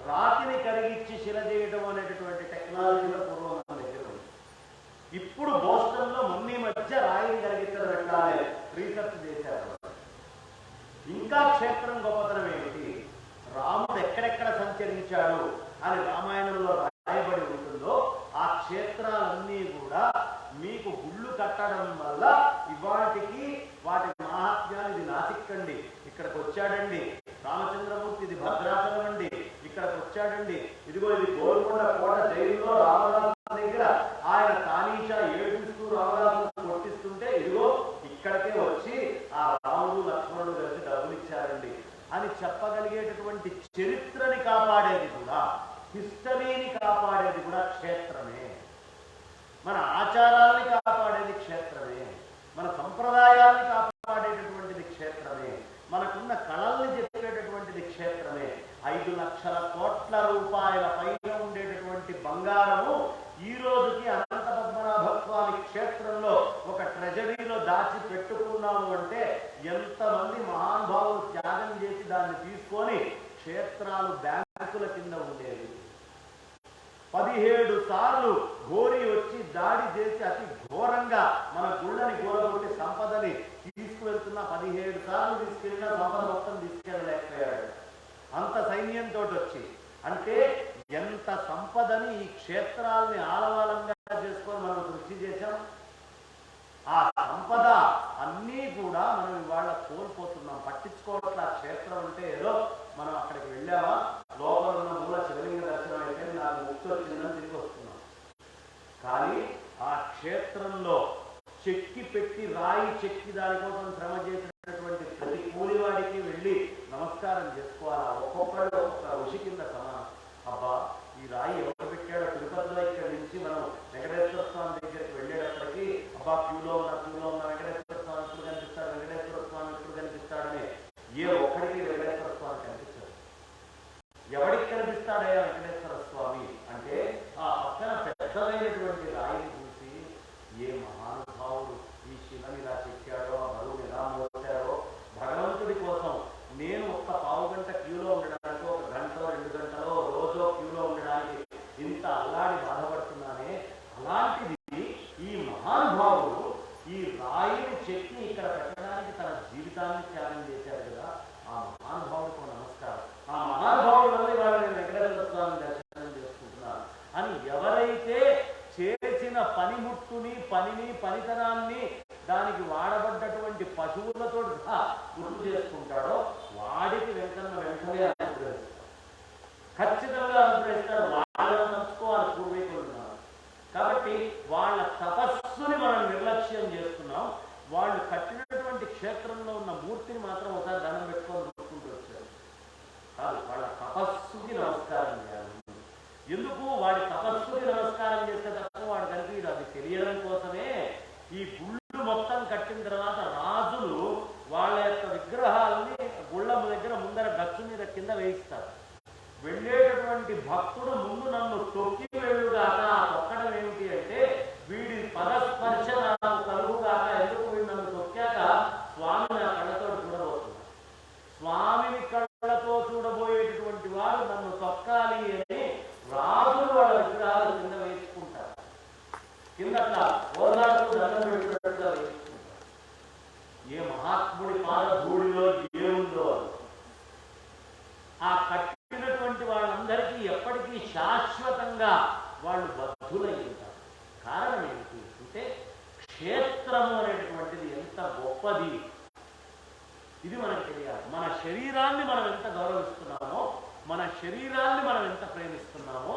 రాతిని కరిగిచ్చి శిల చేయడం అనేటటువంటి టెక్నాలజీలో పూర్వం మన దగ్గర ఉంది. ఇప్పుడు బోస్టన్లో మొన్న మధ్య రాయిని కరిగించడం ఎట్లా రీసెర్చ్ చేశారు. ఇంకా క్షేత్రం గొప్పతనం ఏమిటి, రాముడు ఎక్కడెక్కడ సంచరించాడు అని రామాయణంలో రాయబడి ఉంటుందో ఆ క్షేత్రాలన్నీ కూడా మీకు గుళ్ళు కట్టడం వల్ల ఇవాటికి వాటి మహాత్మ్యాన్ని, ఇది నాసిక్కండి, ఇక్కడికి వచ్చాడండి రామచంద్రమూర్తి, ఇది భద్రాచలం అండి, ఇక్కడికి వచ్చాడండి, ఇదిగో ఇది గోల్కొండ కోట జైలులో రామదాసు దగ్గర ఆయన తానీషా ఏడుస్తూ రామదాసు కొట్టిస్తుంటే ఇదిగో ఇక్కడికే వచ్చి ఆ రాముడు లక్ష్మణుడు కలిసి డబ్బులు ఇచ్చారండి అని చెప్పగలిగేటటువంటి చరిత్ర చరిత్రని కాపాడేది కూడా, హిస్టరీని కాపాడేది కూడా క్షేత్రమే. మన ఆచారాల్ని కాపాడేది క్షేత్రమే, మన సంప్రదాయాల్ని కాపాడేటటువంటిది క్షేత్రమే, మనకున్న కళల్ని చెప్పేటటువంటిది క్షేత్రమే. 5 లక్షల కోట్ల రూపాయల పైన ఉండేటటువంటి బంగారము ఈ రోజుకి అనంత పద్మనాభ స్వామి క్షేత్రంలో ఒక ట్రెజరీలో దాచి పెట్టుకున్నాము అంటే ఎంతమంది మహానుభావులు త్యాగం చేసి దాన్ని తీసుకొని క్షేత్రాలు బ్యాంకుల కింద ఉండేవి. 17 సార్లు ఘోరి వచ్చి దాడి చేసి అతి ఘోరంగా మన గుళ్ళని గోలగొట్టి సంపదని తీసుకువెళ్తున్నా 17 సార్లు తీసుకెళ్ళినా సంపద మొత్తం తీసుకెళ్ళలేకపోయాడు. అంత సైన్యంతో వచ్చి, అంటే ఎంత సంపదని ఈ క్షేత్రాలని ఆలవాలంగా చేసుకొని మనం కృషి చేశాం. ఆ సంపద అన్నీ కూడా మనం ఇవాళ కోల్పోతున్నాం, పట్టించుకోవట్లే. ఆ క్షేత్రం అంటే ఏదో మనం అక్కడికి వెళ్ళామా, లోపల ఉన్న మూల శివలింగ దర్శనం అయితే నాకు ముక్తి వచ్చిందని తిరిగి వస్తున్నాం. కానీ ఆ క్షేత్రంలో చెక్కి పెట్టి రాయి చెక్కి దానికోసం శ్రమ చేసినటువంటి ప్రతి కూలివాడికి వెళ్ళి నమస్కారం చేసుకోవాలా. ఒక్కొక్కళ్ళు ఒక్కొక్క ఋషి కింద సమానం. అబ్బా, ఈ రాయి ఎవరు పెట్టాడో తిరుపతిలో ఇక్కడ నుంచి మనం వెంకటేశ్వర స్వామి దగ్గరికి వెళ్ళేటప్పటికి అబ్బా క్యూలో ఉన్న వెంకటేశ్వర స్వామి ఎప్పుడు కనిపిస్తాడు, వెంకటేశ్వర స్వామి ఎప్పుడు కనిపిస్తాడని ఏ ఒక్కడికి వెంకటేశ్వర స్వామి కనిపించాడు. ఎవడికి కనిపిస్తాడయ్యా వెంకటేశ్వర స్వామి అంటే ఆ పక్కన పెద్దదైనటువంటి రాయిని చూసి ఏ మహానుభావుడు ఈ శిలని ఇలా చెక్కాడో, ఆ బరువుని ఎలా మోసారో, భగవంతుడి కోసం నేను ఒక్క పావు గంట క్యూలో ఉండడానికి, ఒక గంటలో 2 గంటలో రోజో క్యూలో ఉండడానికి ఇంత అల్లాడి బాధపడుతున్నానే, అలాంటిది ఈ మహానుభావుడు ఈ రాయిని చెక్కి ఇక్కడ పెట్టడానికి తన జీవితాన్ని త్యాగం చేశారు కదా. ఆ మహానుభావుడికి నమస్కారం. ఆ మహానుభావుడు వల్ల ఇవాళ నేను వెంకటేశ్వర స్వామి దర్శనం చేసుకుంటున్నాను అని ఎవరైతే చేసిన పనిముట్టుని, పనితనాన్ని దానికి వాడబడ్డటువంటి పశువులతో గుర్తు చేసుకుంటాడో వాడికి వెంటనే అనుగ్రహిస్తాడు, ఖచ్చితంగా అనుగ్రహిస్తాడు. వాళ్ళని తప్పుకోవాలి పూర్వీకులు ఉన్నారు కాబట్టి వాళ్ళ తపస్సుని మనం నిర్లక్ష్యం చేస్తున్నాం. వాళ్ళు కట్టినటువంటి క్షేత్రంలో ఉన్న మూర్తిని మాత్రం ఒకసారి దండం పెట్టుకొని చూసుకుంటూ వచ్చారు. కాదు, వాళ్ళ తపస్సుకి నమస్కారం చేయాలి. ఎందుకు? వాడి తపస్సుకి నమస్కారం చేస్తే తప్ప వాడు కనిపించదు. అది తెలియడం కోసమే ఈ గుళ్ళు మొత్తం కట్టిన తర్వాత రాజులు వాళ్ళ యొక్క విగ్రహాలని గుళ్ళ దగ్గర ముందర గచ్చు మీద కింద వేయిస్తారు. వెళ్ళేటటువంటి భక్తుడు ముందు నన్ను తొక్కి వెళ్ళుగాక. తొక్కడం ఏమిటి అంటే వీడి పదస్పర్శ నాకు కలుగుగాక. ఎందుకు? వీడు నన్ను తొక్కాక స్వామి నా కళ్ళతో చూడబోతున్నాడు. స్వామిని కళ్ళతో చూడబోయేటటువంటి వాడు నన్ను తొక్కాలి అని రాజులు వాళ్ళ విగ్రహాలు కింద వేసుకుంటారు. కింద ఓదార్పు దండం పెట్టినట్టుగా వేసుకుంటారు. ఏ మహాత్ముడి పాదధూళిలో ఏముందో ఆ కట్టినటువంటి వాళ్ళందరికీ ఎప్పటికీ శాశ్వతంగా వాళ్ళు బద్ధులై ఉంటారు. కారణం ఏమిటి అంటే క్షేత్రము అనేటటువంటిది ఎంత గొప్పది ఇది మనకు తెలియాలి. మన శరీరాన్ని మనం ఎంత గౌరవిస్తున్నామో, మన శరీరాన్ని మనం ఎంత ప్రేమిస్తున్నామో,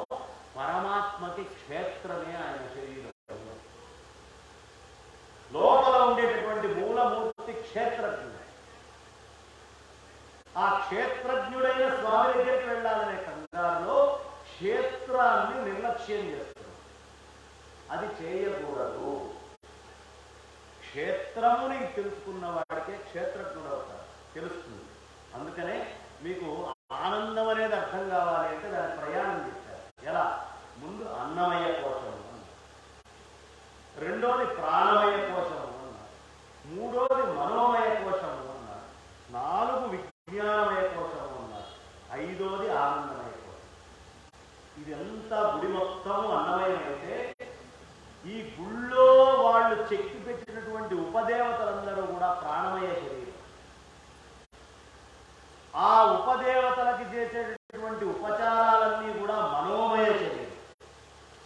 పరమాత్మకి క్షేత్రమే ఆయన శరీరం. లోపల ఉండేటటువంటి మూలమూర్తి క్షేత్రజ్ఞుడు. ఆ క్షేత్రజ్ఞుడైన స్వామి దగ్గరికి వెళ్ళాలనే కంగారులో క్షేత్రాన్ని నిర్లక్ష్యం చేస్తున్నాం. అది చేయకూడదు. క్షేత్రముని తెలుసుకున్న వాడికే క్షేత్రజ్ఞుడు అవుతారు, తెలుస్తుంది. అందుకనే మీకు ఆనందం అనేది అర్థం కావాలి అంటే దాని ప్రయాణం చేశారు. ఎలా? ముందు అన్నమయ కోశము అన్నారు, రెండోది ప్రాణమయ కోశము అన్నారు, మూడోది మనోమయ కోశము అన్నారు, 4 విజ్ఞానమయ కోశము అన్నారు, 5వది ఆనందమయ కోశం. ఇదంతా గుడి మొత్తము అన్నమయమైతే ఈ గుళ్ళో వాళ్ళు చెక్కి పెట్టినటువంటి ఉపదేవతలందరూ కూడా ప్రాణమయ శరీరం. ఆ ఉపదేవతలకి చేసేటటువంటి ఉపచారాలన్నీ కూడా మనోమయ శరీరం.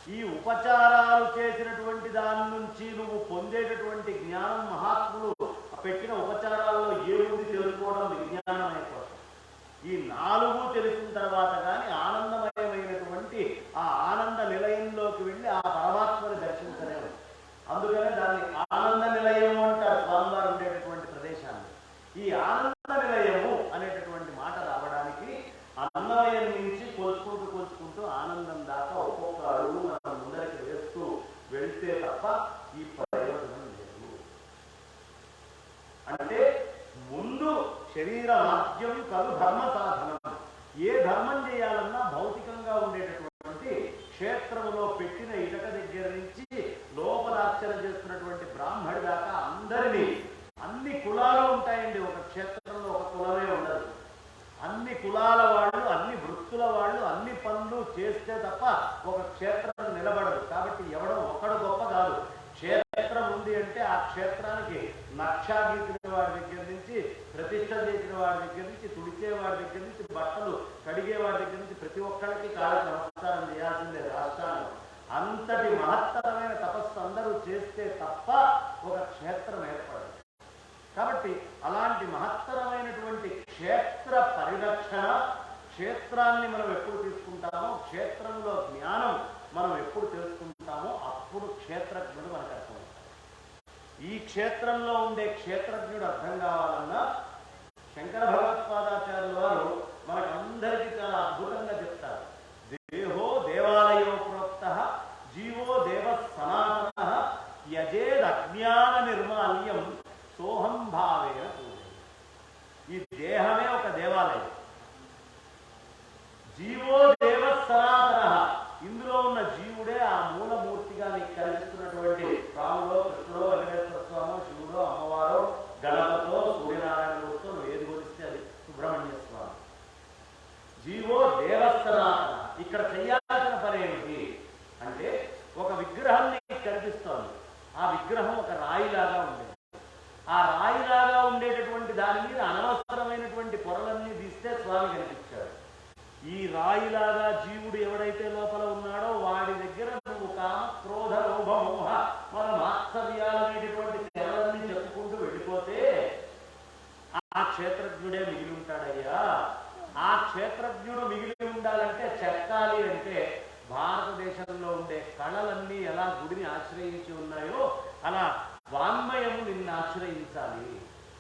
ఈ ఉపచారాలు చేసినటువంటి దాని నుంచి నువ్వు పొందేటటువంటి జ్ఞానం మహాత్ములు పెట్టిన ఉపచారాల్లో ఏముంది తెలుసుకోవడం విజ్ఞానమయ కోసం. ఈ 4 తెలిసిన తర్వాత కానీ ఆనందమయమైనటువంటి ఆ ఆనంద నిలయంలోకి వెళ్ళి ఆ పరమాత్మని దర్శించలేము. అందుకనే దాన్ని ఆనంద నిలయము అంటారు స్వామివారు ఉండేటటువంటి ప్రదేశాన్ని. ఈ ఆనంద నిలయము అనేటటువంటి మాట రావడానికి అన్నమయం నుంచి కొలుచుకుంటూ ఆనందం దాకా ఒక్కొక్క అడుగు మనం ముందరికి వేస్తూ వెళ్తే తప్ప ఈ ప్రయోజనం లేదు. అంటే ముందు శరీర మాధ్యం కలు ధర్మ సాధనం. ఏ ధర్మం చేయాలన్నా భౌతికంగా ఉండేటటువంటి క్షేత్రంలో పెట్టిన ఇటక దగ్గర నుంచి లోపలార్చన చేస్తున్నటువంటి బ్రాహ్మడి దాకా అందరినీ, అన్ని కులాలు ఉంటాయండి. ఒక క్షేత్రంలో ఒక కులమే ఉండదు. అన్ని కులాల వాళ్ళు, అన్ని వృత్తుల వాళ్ళు అన్ని పనులు చేస్తే తప్ప ఒక క్షేత్రం నిలబడదు. కాబట్టి ఎవడో ఒకడు గొప్ప కాదు. క్షేత్రం ఉంది అంటే ఆ క్షేత్రానికి నక్షా గీసిన వాడి దగ్గర నుంచి, ప్రతిష్ట చేసిన వాడి దగ్గర నుంచి, తుడిచేవాడి దగ్గర నుంచి, బట్టలు కడిగేవాడి దగ్గర నుంచి ప్రతి ఒక్కరికి కాళ్ళకి నమస్కారం చేయాల్సిందే రాష్ట్రాన్ని. అంతటి మహత్తరమైన తపస్సు అందరూ చేస్తే తప్ప ఒక క్షేత్రం ఏర్పడదు. కాబట్టి అలాంటి మహత్తరమైనటువంటి క్షేత్ర పరిరక్షణ, క్షేత్రాన్ని మనం ఎప్పుడు తీసుకుంటామో, క్షేత్రంలో జ్ఞానం మనం ఎప్పుడు తెలుసుకుంటామో అప్పుడు క్షేత్రజ్ఞుడు మనకు అర్థమవుతాడు. ఈ క్షేత్రంలో ఉండే క్షేత్రజ్ఞుడు అర్థం కావాలన్నా శంకర భగవత్పాదాచార్యుల వారు మనకందరికీ చాలా అద్భుతంగా చెప్తారు. దేహో దేవాలయో ప్రోక్త జీవో దేవ సనాతన యజేద్ అజ్ఞాన నిర్మాల్యం సోహం భావేన పూజ. ఈ దేహమే ఒక దేవాలయం. జీవో దేవ సనాతన, ఇందులో ఉన్న జీవుడే ఆ మూలమూర్తిగా నీకు కనిపిస్తున్నటువంటి రాముడో, కృష్ణుడో, వెంకటేశ్వర స్వామి, శివుడో, అమ్మవారో, గణపతో, సూర్యనారాయణతో నువ్వు ఏది కొలిస్తే అది సుబ్రహ్మణ్య స్వామి. జీవో దేవ సనాతన. ఇక్కడ చెయ్యాల్సిన పని ఏమిటి అంటే, ఒక విగ్రహం నీకు కనిపిస్తోంది. ఆ విగ్రహం ఒక రాయిలాగా ఉండేది. ఆ రాయిలాగా ఉండేటటువంటి దాని మీద అనవసరమైనటువంటి పొరలన్నీ తీస్తే స్వామి కనిపించాడు. ఈ రాయిలాగా జీవుడు ఎవడైతే లోపల ఉన్నాడో వాడి దగ్గర నువ్వు కామ, క్రోధ, లోభ, మోహ, మన మాత్సర్యాలనేటటువంటి తెరలన్నీ చెప్పుకుంటూ వెళ్ళిపోతే ఆ క్షేత్రజ్ఞుడే మిగిలి ఉంటాడయ్యా. ఆ క్షేత్రజ్ఞుడు మిగిలి ఉండాలంటే, చెక్కాలి అంటే, భారతదేశంలో ఉండే కళలన్నీ ఎలా గుడిని ఆశ్రయించి ఉన్నాయో అలా వాంగ్మయం నిన్ను ఆశ్రయించాలి.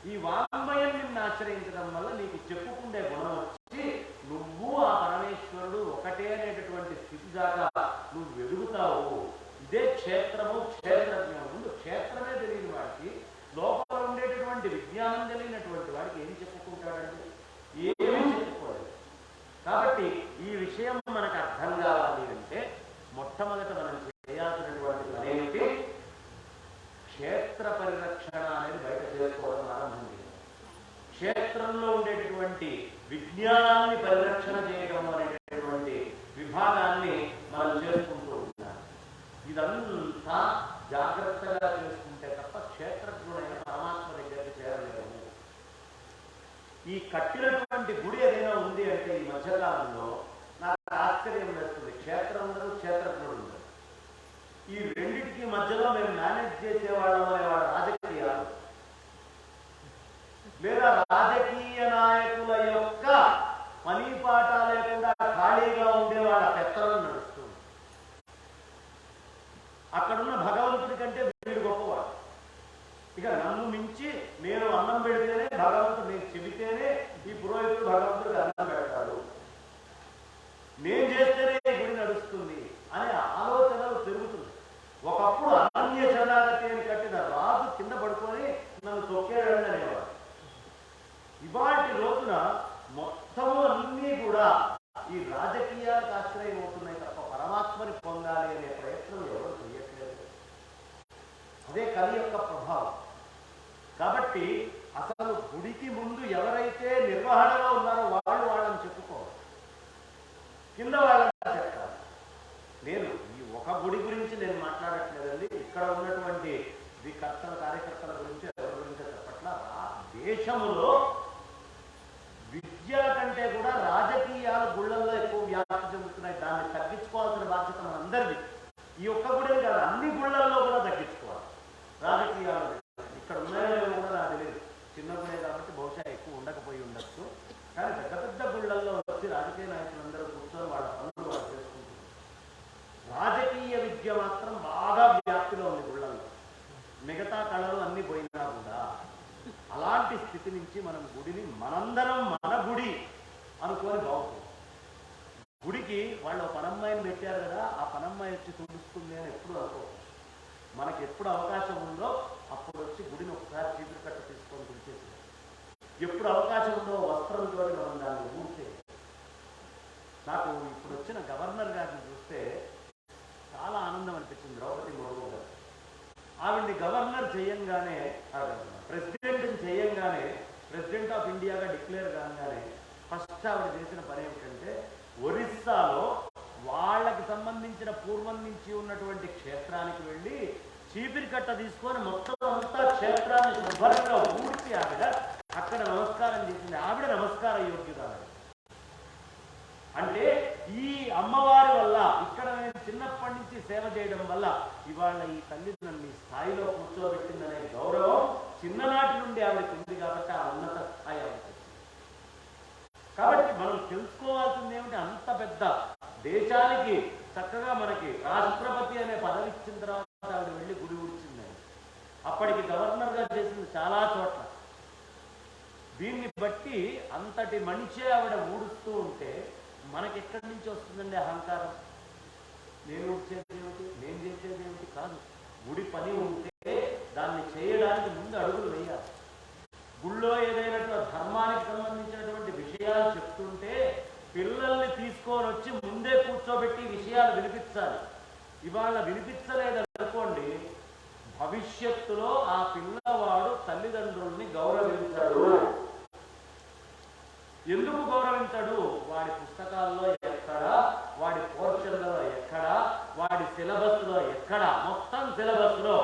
ఈ వాంగ్మయం నిన్ను ఆశ్రయించడం వల్ల నీకు చెప్పుకుండే గుణం వచ్చి నువ్వు ఆ పరమేశ్వరుడు ఒకటే అనేటటువంటి స్థితి దాకా నువ్వు వెలుగుతావు. ఇదే క్షేత్రము, క్షేత్రజ్ఞం. ముందు క్షేత్రమే తెలియని వాడికి, లోపల ఉండేటటువంటి విజ్ఞానం తెలియనటువంటి వాడికి ఏం చెప్పుకుంటాడండి? ఏమీ చెప్పుకోలేదు. కాబట్టి ఈ విషయం మనకు అర్థం కావాలి అంటే మొట్టమొదట మనం చేయాల్సినటువంటి పని ఏమిటి? క్షేత్ర పరిరక్షణ అనేది బయట చేసుకోవడం ఆరంభించింది. క్షేత్రంలో ఉండేటటువంటి విజ్ఞానాన్ని పరిరక్షణ చేయడం అనేటటువంటి విభాగాన్ని మనం చేసుకుంటూ ఉంటాం. ఇదంతా జాగ్రత్తగా చేసుకుంటే తప్ప క్షేత్రజ్ఞుడైన పరమాత్మ దగ్గరికి చేరలేము. ఈ కట్టినటువంటి గుడి ఏదైనా ఉంది అంటే ఈ మధ్యకాలంలో నాకు ఆశ్చర్యం వేస్తుంది. క్షేత్రం ఉండదు, క్షేత్రజ్ఞుడు ఉండదు. ఈ రెండింటికి మధ్యలో మేము మేనేజ్ చేసేవాళ్ళం అనేవాడు రాజకీయాలు, లేదా రాజకీయ నాయకుల యొక్క పని పాట లేకుండా ఖాళీగా ఉండే వాళ్ళ పెత్తనం నడుస్తుంది. అక్కడున్న భగవంతుడి కంటే వీడు గొప్పవాడు. ఇక నన్ను మించి నేను అన్నం పెడితేనే భగవంతుడు, నేను చెబితేనే ఈ పురోహితుడు భగవంతుడికి అన్నం పెడతాడు, నేను చేస్తేనే ఈ గుడి నడుస్తుంది అనే ఆలోచనలు పెరుగుతుంది. ఒకప్పుడు అనన్య శరణాగతి అని కట్టిన రాజు కింద పడుకొని నన్ను తొక్కేయడం అనేవాడు. ఇవాటి రోజున మొత్తము అన్నీ కూడా ఈ రాజకీయాలకు ఆశ్రయం అవుతున్నాయి తప్ప పరమాత్మని పొందాలి అనే ప్రయత్నం ఎవరు చేయట్లేదు. అదే కలి యొక్క ప్రభావం. కాబట్టి అసలు గుడికి ముందు ఎవరైతే నిర్వహణలో ఉన్నారో వాళ్ళు వాళ్ళని చెప్పుకోవాలి, కింద వాళ్ళని చెప్తారు. నేను ఈ ఒక గుడి గురించి నేను మాట్లాడట్లేదండి. ఇక్కడ ఉన్నటువంటి కర్తల కార్యకర్తల గురించి ఎవరి గురించి చెప్పట్ల. దేశంలో విద్య కంటే కూడా రాజకీయాలు గుళ్ళల్లో ఎక్కువ వ్యాప్తి చెందుతున్నాయి. దాన్ని తగ్గించుకోవాల్సిన బాధ్యత మనందరిది. ఈ ఒక్క గుడిని కాదు, అన్ని గుళ్ళల్లో కూడా తగ్గించుకోవాలి రాజకీయాలు. ఇక్కడ ఉన్నాయో కూడా నాకు తెలియదు, చిన్న గుడే కాబట్టి బహుశా ఎక్కువ ఉండకపోయి ఉండొచ్చు. కానీ పెద్ద పెద్ద గుళ్ళల్లో వచ్చి రాజకీయ నాయకులందరూ కూర్చొని వాళ్ళ పనులు వాళ్ళు చేసుకుంటున్నారు. రాజకీయ విద్య మాత్రం బాగా వ్యాప్తిలో ఉంది గుళ్ళల్లో. మిగతా కళలు అన్ని పోయినా కూడా అలాంటి స్థితి నుంచి మనం గుడిని మనందరం మన గుడి అనుకొని బాగుంటుంది. గుడికి వాళ్ళు పనమ్మాయిని పెట్టారు కదా, ఆ పనమ్మాయి వచ్చి తుడుస్తుంది అని ఎప్పుడు అనుకో. మనకి ఎప్పుడు అవకాశం ఉందో అప్పుడు వచ్చి గుడిని ఒకసారి చీపురు కట్ట తీసుకొని తుడిచేసి, ఎప్పుడు అవకాశం ఉందో వస్త్రంతో మనం దాన్ని ఊరితే. నాకు ఇప్పుడు వచ్చిన గవర్నర్ గారిని చూస్తే చాలా ఆనందం అనిపించింది. ద్రౌపది ముర్ము గారు ఆవిడ్ని గవర్నర్ చేయంగానే, ప్రెసిడెంట్ని చేయంగానే, ప్రెసిడెంట్ ఆఫ్ ఇండియాగా డిక్లేర్ కాగానే ఫస్ట్ ఆవిడ చేసిన పని ఏమిటంటే ఒరిస్సాలో వాళ్ళకి సంబంధించిన పూర్వం నుంచి ఉన్నటువంటి క్షేత్రానికి వెళ్ళి చీపిరి కట్ట తీసుకొని మొత్తం అంతా క్షేత్రాన్ని శుభ్రంగా ఊడ్చి ఆవిడ అక్కడ నమస్కారం చేసింది. ఆవిడ నమస్కార యోగ్యురాలు. అంటే ఈ అమ్మవారి వల్ల, ఇక్కడ నేను చిన్నప్పటి నుంచి సేవ చేయడం వల్ల ఇవాళ ఈ తల్లి నన్ను ఈ స్థాయిలో కూర్చోబెట్టిందనే గౌరవం చిన్ననాటి నుండి ఆవిడకి ఉంది. కాబట్టి ఆ ఉన్నత స్థాయి ఆవిడ. కాబట్టి మనం తెలుసుకోవాల్సింది ఏమిటి, అంత పెద్ద దేశానికి చక్కగా మనకి రాష్ట్రపతి అనే పదవి ఇచ్చిన తర్వాత ఆవిడ వెళ్ళి గుడి ఊడ్చిందని. అప్పటికి గవర్నర్గా చేసింది చాలా చోట్ల. దీన్ని బట్టి అంతటి మనిషే ఆవిడ ఊడుస్తూ ఉంటే మనకి ఎక్కడి నుంచి వస్తుందండి అహంకారం? నేను ఊడ్చేది ఏమిటి, నేను చేసేది ఏమిటి కాదు. గుడి పని ఉంటే దాన్ని చేయడానికి ముందు అడుగులు వేయాలి. గుళ్ళో ఏదైనా ధర్మానికి సంబంధించినటువంటి విషయాలు చెప్తుంటే పిల్లల్ని తీసుకొని వచ్చి ముందే కూర్చోబెట్టి విషయాలు వినిపించాలి. ఇవాళ వినిపించలేదనుకోండి, భవిష్యత్తులో ఆ పిల్లవాడు తల్లిదండ్రుల్ని గౌరవించాడు. ఎందుకు గౌరవించాడు? వాడి పుస్తకాల్లో ఎక్కడా, వాడి పోర్షన్లలో ఎక్కడా, వాడి సిలబస్లో ఎక్కడా, మొత్తం సిలబస్లో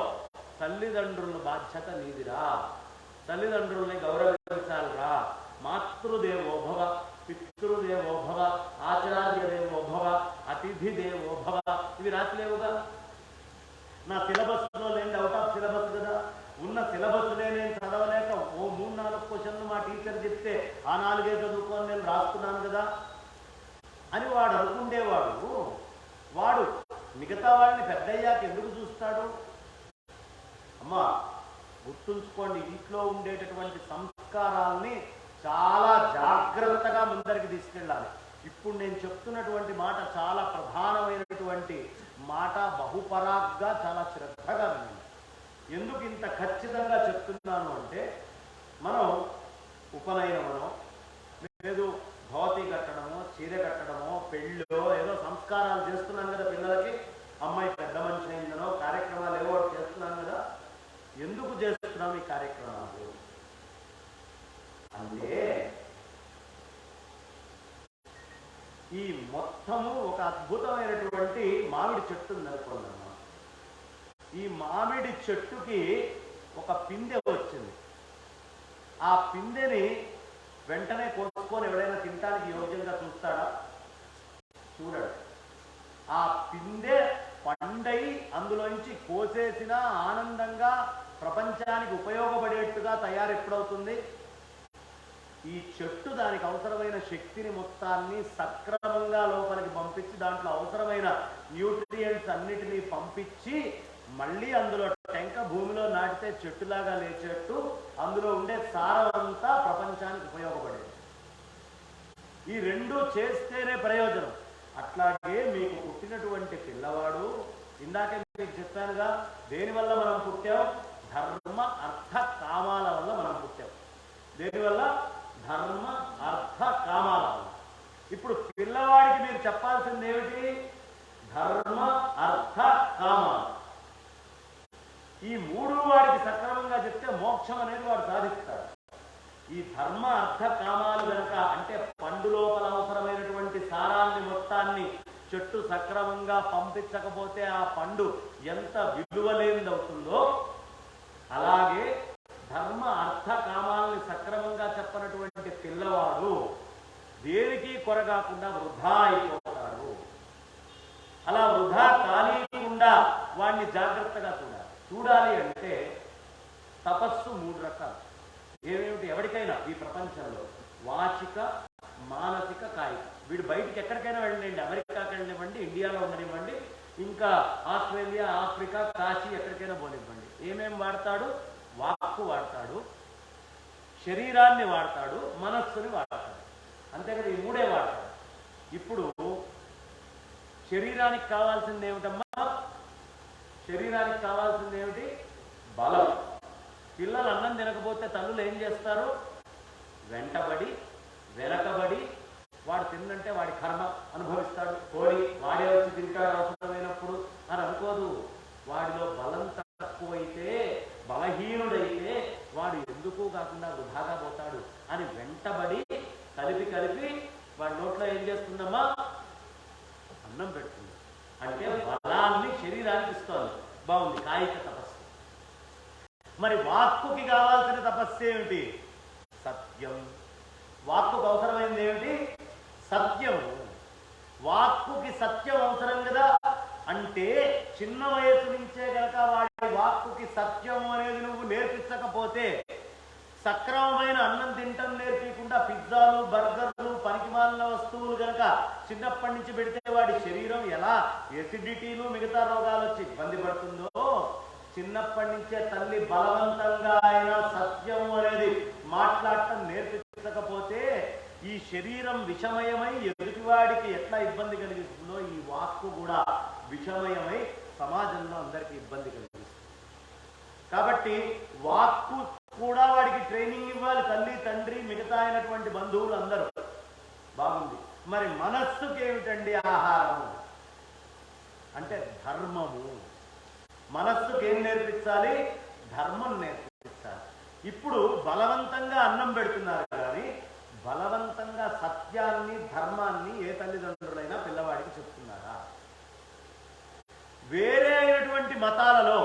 తల్లిదండ్రుల బాధ్యత నీదిరా, తల్లిదండ్రుల్ని గౌరవించాలిరా, మాతృదేవోభవ, పితృదేవోభవ, ఆచార్యదేవోభవ, అతిథి దేవోభవ, ఇవి రాసిలేవుగా. నా సిలబస్లో లేని అవుట్ ఆఫ్ సిలబస్ కదా. ఉన్న సిలబస్లే నేను చదవలేక ఓ 3-4 క్వశ్చన్లు మా టీచర్ చెప్తే ఆ 4 చదువుకొని నేను రాస్తున్నాను కదా అని వాడు అనుకుండేవాడు. వాడు మిగతా వాళ్ళని పెద్దయ్యాక ఎందుకు చూస్తాడు? అమ్మా గుర్తుంచుకోండి, ఇంట్లో ఉండేటటువంటి సంస్కారాల్ని చాలా జాగ్రత్తగా ముందరికి తీసుకెళ్ళాలి. ఇప్పుడు నేను చెప్తున్నటువంటి మాట చాలా ప్రధానమైనటువంటి మాట, బహుపరాగ్గా చాలా శ్రద్ధగా వినండి. ఎందుకు ఇంత ఖచ్చితంగా చెప్తున్నాను అంటే, మనం ఉపనయనమనో లేదు ధోతి కట్టడమో, చీర కట్టడమో, పెళ్ళో ఏదో సంస్కారాలు చేస్తున్నాం కదా పిల్లలకి. అమ్మాయి పెద్ద మనిషి అయిందనో కార్యక్రమాలు ఏవో చేస్తున్నాం కదా. ఎందుకు చేస్తున్నాం ఈ కార్యక్రమాలు అంటే, ఈ మొత్తము ఒక అద్భుతమైనటువంటి మామిడి చెట్టు ఉందనుకున్నాము. ఈ మామిడి చెట్టుకి ఒక పిందె వచ్చింది. ఆ పిందెని వెంటనే కోసుకొని ఎవరైనా తినడానికి యోగ్యంగా చూస్తాడా? చూడడు. ఆ పిందె పండై అందులోంచి కోసేసిన ఆనందంగా ప్రపంచానికి ఉపయోగపడేట్టుగా తయారు ఎప్పుడవుతుంది? ఈ చెట్టు దానికి అవసరమైన శక్తిని మొత్తాన్ని సక్రమంగా లోపలికి పంపించి దాంట్లో అవసరమైన న్యూట్రియంట్స్ అన్నిటినీ పంపించి మళ్ళీ అందులో టెంక భూమిలో నాటితే చెట్టులాగా లేచేట్టు అందులో ఉండే సారం అంతా ప్రపంచానికి ఉపయోగపడేది. ఈ రెండు చేస్తేనే ప్రయోజనం. అట్లాగే మీకు పుట్టినటువంటి పిల్లవాడు, ఇందాకే మీకు చెప్పానుగా, దేనివల్ల మనం పుట్టాం? ధర్మ అర్థ కామాల వల్ల మనం పుట్టాం. దేనివల్ల? ధర్మ అర్థ కామాల వల్ల. ఇప్పుడు పిల్లవాడికి మీరు చెప్పాల్సింది ఏమిటి? ధర్మ అర్థ కామాలు. ఈ 3 వాడికి సక్రమంగా చెప్తే మోక్షం అనేది వాడు సాధిస్తాడు. ఈ ధర్మ అర్థ కామాలు కనుక, అంటే పండు లోపల అవసరమైనటువంటి సారాన్ని మొత్తాన్ని చెట్టు సక్రమంగా పంపించకపోతే ఆ పండు ఎంత విలువలేనిదవుతుందో, అలాగే ధర్మ అర్థ కామాలని సక్రమంగా చెప్పనటువంటి పిల్లవాడు దేనికి కొరగాకుండా వృధా అయిపోతాడు. అలా వృధా కానికుండా వాడిని జాగ్రత్తగా చూడాలి అంటే తపస్సు 3 రకాలు. ఏమేమిటి? ఎవరికైనా ఈ ప్రపంచంలో వాచిక, మానసిక, కాయిక. వీడు బయటికి ఎక్కడికైనా వెళ్ళండి, అమెరికాకి వెళ్ళనివ్వండి, ఇండియాలో ఉండనివ్వండి, ఇంకా ఆస్ట్రేలియా, ఆఫ్రికా, కాశీ, ఎక్కడికైనా పోనివ్వండి. ఏమేమి వాడతాడు? వాక్కు వాడతాడు, శరీరాన్ని వాడతాడు, మనస్సుని వాడతాడు. అంతే కదా, ఈ 3 వాడతాడు. ఇప్పుడు శరీరానికి కావాల్సింది ఏమిటమ్మా? శరీరానికి కావాల్సింది ఏమిటి? బలం. పిల్లలు అన్నం తినకపోతే తల్లులు ఏం చేస్తారు? వెంటబడి వెనకబడి వాడు తిన్నంటే వాడి కర్మ అనుభవిస్తాడు, కోడి వాడే వచ్చి తింటాడు అవసరమైనప్పుడు అని అనుకోదు. వాడిలో బలం తక్కువైతే, బలహీనుడైతే వాడు ఎందుకు కాకుండా వృధాగా పోతాడు అని వెంటబడి కలిపి వాడి నోట్లో ఏం చేస్తుందమ్మా? అన్నం పెడుతుంది. అంటే బలాన్ని శరీరానికి ఇస్తుంది. బాగుంది, కాయిక తపస్సు. మరి వాక్కుకి కావాల్సిన తపస్సు ఏమిటి? సత్యం. వాక్కుకు అవసరమైంది ఏమిటి? సత్యము. వాక్కుకి సత్యం అవసరం కదా. అంటే చిన్న వయసు నుంచే కనుక వాడి వాక్కుకి సత్యం అనేది నువ్వు నేర్పించకపోతే, సక్రమమైన అన్నం తింటం నేర్పించకుండా పిజ్జాలు, బర్గర్లు, పనికిమాలిన వస్తువులు కనుక చిన్నప్పటి నుంచి పెడితే వాడి శరీరం ఎలా ఎసిడిటీలు, మిగతా రోగాలు వచ్చి ఇబ్బంది పడుతుందో, చిన్నప్పటి నుంచే తల్లి బలవంతంగా అయినా సత్యం అనేది మాట్లాడటం నేర్పించకపోతే ఈ శరీరం విషమయమై ఎదుటివాడికి ఎట్లా ఇబ్బంది కలిగిస్తుందో ఈ వాక్కు కూడా విషమయమై సమాజంలో అందరికీ ఇబ్బంది కలిగిస్తుంది. కాబట్టి వాక్కు కూడా వాడికి ట్రైనింగ్ ఇవ్వాలి తల్లి, తండ్రి, మిగతా అయినటువంటి బంధువులు అందరూ. బాగుంది. మరి మనస్సుకి ఏమిటండి ఆహారము అంటే ధర్మము. మనస్సుకి ఏం నేర్పించాలి? ధర్మం నేర్పించాలి. ఇప్పుడు బలవంతంగా అన్నం పెడుతున్నారు కానీ బలవంతంగా సత్యాన్ని, ధర్మాన్ని ఏ తల్లిదండ్రులైనా పిల్లవాడికి చెప్తున్నారా? వేరే అయినటువంటి మతాలలో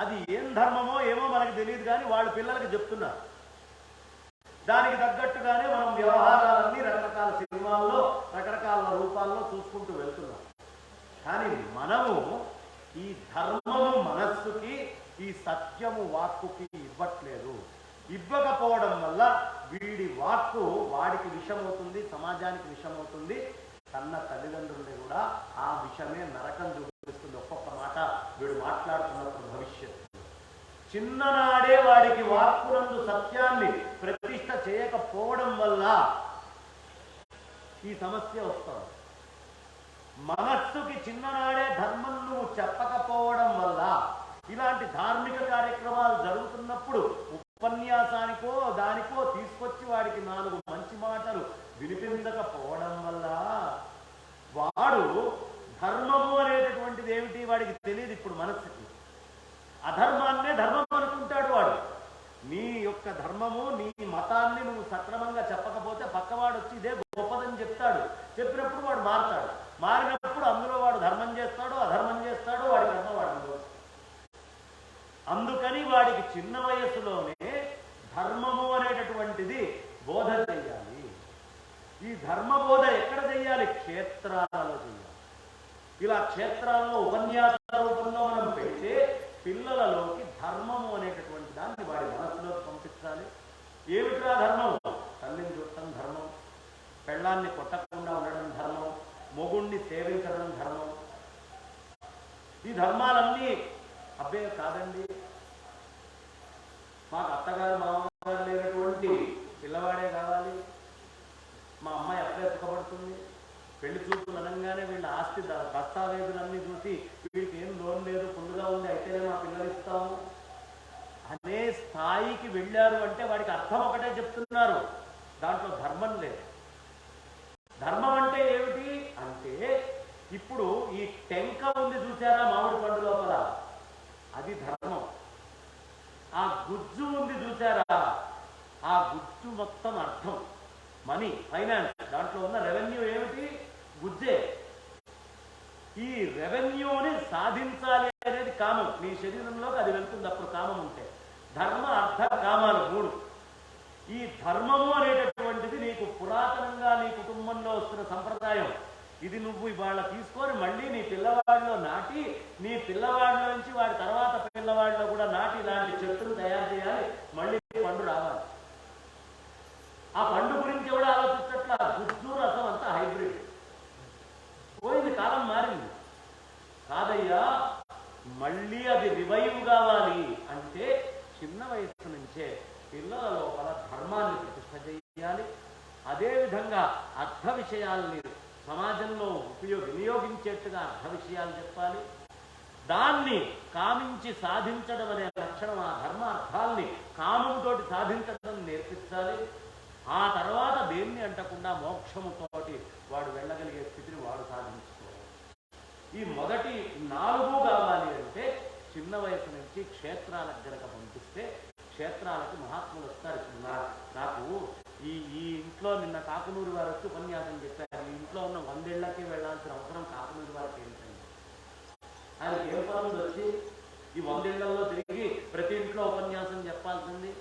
అది ఏం ధర్మమో ఏమో మనకు తెలియదు కానీ వాళ్ళు పిల్లలకి చెప్తున్నారు. దానికి తగ్గట్టుగానే మనం వ్యవహారాలన్నీ రకరకాల సినిమాల్లో, రకరకాల రూపాల్లో చూసుకుంటూ వెళ్తున్నాం. కానీ మనము ఈ ధర్మము మనస్సుకి, ఈ సత్యము వాక్కుకి ఇవ్వట్లేదు. ఇవ్వకపోవడం వల్ల వీడి వాక్కు వాడికి విషమవుతుంది, సమాజానికి విషమవుతుంది, కన్న తల్లిదండ్రుల్ని కూడా ఆ విషమే నరకం చూపిస్తుంది. ఒక్కొక్క మాట వీడు మాట్లాడుతున్నప్పుడు భవిష్యత్తు. చిన్ననాడే వాడికి వాక్కునందు సత్యాన్ని ప్రతిష్ట చేయకపోవడం వల్ల ఈ సమస్య వస్తుంది. మనస్సుకి చిన్ననాడే ధర్మం నువ్వు చెప్పకపోవడం వల్ల ఇలాంటి ధార్మిక కార్యక్రమాలు జరుగుతున్నప్పుడు ఉపన్యాసానికో దానికో తీసుకొచ్చి వాడికి 4 మంచి మాటలు వినిపించకపోవడం వల్ల వాడు ధర్మము అనేటటువంటిది ఏమిటి వాడికి తెలియదు. ఇప్పుడు మనస్సుకి అధర్మాన్నే ధర్మం అనుకుంటాడు వాడు. నీ యొక్క ధర్మము, నీ మతాన్ని నువ్వు సక్రమంగా చెప్పకపోతే పక్కవాడు వచ్చి ఇదే గొప్పదని చెప్తాడు. చెప్పినప్పుడు వాడు మారుతాడు. మారినప్పుడు అందులో వాడు ధర్మం చేస్తాడు, అధర్మం చేస్తాడు, వాడి కర్మ వాడు అనుభవిస్తాడు. అందుకని వాడికి చిన్న వయసులోనే ధర్మము అనేటటువంటిది బోధ చెయ్యాలి. ఈ ధర్మ బోధ ఎక్కడ చెయ్యాలి? క్షేత్రాలలో చెయ్యాలి. ఇలా క్షేత్రాల్లో ఉపన్యాస రూపంలో మనం పెడితే పిల్లలలోకి ధర్మము అనేటటువంటి దాన్ని వాడి మనసులోకి పంపించాలి. ఏమిట్రా ధర్మం? తల్లిని చూడటం ధర్మం, పెళ్ళాన్ని కొట్టకుండా ఉండడం ధర్మం, మొగుణ్ణి సేవించడం ధర్మం. ఈ ధర్మాలన్నీ అబ్బే కాదండి, మాకు అత్తగారు మామగారు లేనటువంటి పిల్లవాడే కావాలి, మా అమ్మాయి అప్పుడే ఎత్తుకబడుతుంది, పెళ్లి చూపులు అనగానే వీళ్ళ ఆస్తి దస్తావేజులన్నీ చూసి వీడికి ఏం లోన్ లేదు, ఫుల్గా ఉంది, అయితేనే మా పిల్లలు ఇస్తాము అనే స్థాయికి వెళ్ళారు అంటే వాడికి అర్థం ఒకటే చెప్తున్నారు, దాంట్లో ధర్మం లేదు. ధర్మం అంటే ఏమిటి అంటే ఇప్పుడు ఈ టెంక ఉంది చూసారా మామిడి పండు లోపల, అది ధర్మం. ఆ గుజ్జు ఉంది చూసారా, ఆ గుజ్జు మొత్తం అర్థం. మనీ, ఫైనాన్స్, దాంట్లో ఉన్న రెవెన్యూ ఏమిటి? గుజ్జే. ఈ రెవెన్యూని సాధించాలి అనేది కామం. నీ శరీరంలోకి అది వెళ్తుంది అప్పుడు కామం ఉంటే. ధర్మ, అర్థ, కామాలు 3. ఈ ధర్మము అనేటటువంటిది నీకు పురాతనంగా నీ కుటుంబంలో వస్తున్న సంప్రదాయం. ఇది నువ్వు ఇవాళ తీసుకొని మళ్ళీ నీ పిల్లవాడిలో నాటి, నీ పిల్లవాడిలో నుంచి వాడి తర్వాత పిల్లవాడిలో కూడా నాటి ఇలాంటి చెట్టును తయారు చేయాలి. మళ్ళీ పండు రావాలి. ఆ పండు గురించి ఎవడు ఆలోచించట్లా. గుజ్జు, రసం అంతా హైబ్రిడ్. పోయింది, కాలం మారింది. కాదయ్యా, మళ్ళీ అది రివైవ్ కావాలి అంటే చిన్న వయసు నుంచే పిల్లల లోపల ధర్మాన్ని ప్రతిష్ఠ చేయాలి. అదేవిధంగా అర్థ విషయాల్ని సమాజంలో వినియోగించేట్టుగా అర్థ విషయాలు చెప్పాలి. దాన్ని కామించి సాధించడం అనే లక్షణం, ఆ ధర్మ అర్థాల్ని కామంతో సాధించడం నేర్పించాలి. ఆ తర్వాత దేన్ని అంటకుండా మోక్షముతోటి వాడు వెళ్ళగలిగే స్థితిని వాడు సాధించుకోవాలి. ఈ మొదటి 4 కావాలి అంటే చిన్న వయసు నుంచి క్షేత్రాలకు గనక పంపిస్తే క్షేత్రాలకు మహాత్ములు వస్తారు. నాకు ఈ ఇంట్లో నిన్న కాకునూరు వారు వచ్చి ఉపన్యాసం చెప్పారు. ఈ ఇంట్లో ఉన్న 100 ఏళ్లకి వెళ్ళాల్సిన అవసరం కాకునూరు వారికి ఏంటండి? ఆయనకి ఏం పనులు వచ్చి ఈ 100 ఏళ్లలో తిరిగి ప్రతి ఇంట్లో ఉపన్యాసం చెప్పాల్సింది?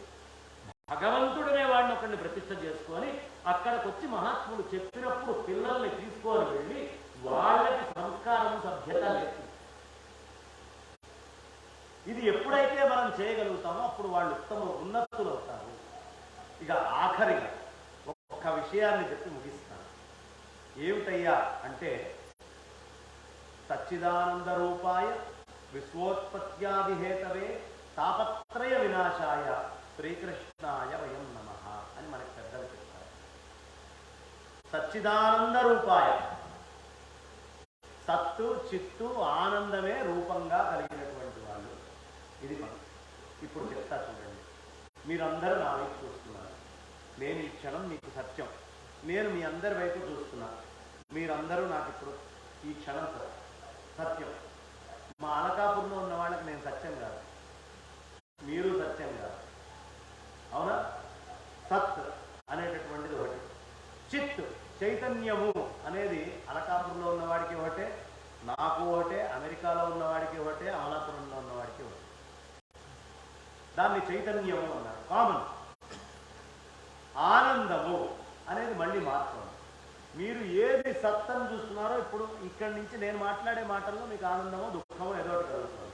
భగవంతుడనే వాడిని ఒకరిని ప్రతిష్ఠ చేసుకొని అక్కడికి వచ్చి మహాత్ములు చెప్పినప్పుడు పిల్లల్ని తీసుకొని వెళ్ళి వాళ్ళకి సంస్కారం, సభ్యత లేదు. ఇది ఎప్పుడైతే మనం చేయగలుగుతామో అప్పుడు వాళ్ళు ఉన్నతులు అవుతారు. ఇక ఆఖరిగా ఒక్క విషయాన్ని చెప్పి ముగిస్తాను. ఏమిటయ్యా అంటే, సచ్చిదానంద రూపాయ విశ్వోత్పత్యాదిహేతవే తాపత్రయ వినాశాయ శ్రీకృష్ణాయ వయం నమః అని మనకి పెద్దలు చెప్తారు. సచ్చిదానంద రూపాయ, సత్తు చిత్తు ఆనందమే రూపంగా కలిగినటువంటి వాళ్ళు. ఇది మనం ఇప్పుడు చెప్తా చూడండి. మీరందరూ నా వైపు చూస్తున్నారు. నేను ఈ క్షణం మీకు సత్యం. నేను మీ అందరి వైపు చూస్తున్నా. మీరందరూ నాకు ఇప్పుడు ఈ క్షణం సత్యం. మా అలకాపురంలో ఉన్న వాళ్ళకి నేను సత్యం కాదు, మీరు సత్యం కాదు. అవునా? సత్ అనేటటువంటిది ఒకటి. చిత్ చైతన్యము అనేది అలకాపురంలో ఉన్నవాడికి ఒకటే, నాకు ఒకటే, అమెరికాలో ఉన్నవాడికి ఒకటే, అమలాపురంలో ఉన్నవాడికి ఒకటే. దాన్ని చైతన్యము అన్నారు, కామన్. ఆనందము అనేది మళ్ళీ మాత్రం. మీరు ఏది సత్తని చూస్తున్నారో ఇప్పుడు ఇక్కడి నుంచి నేను మాట్లాడే మాటల్లో మీకు ఆనందమో దుఃఖమో ఏదో ఒకటి కలుగుతుంది.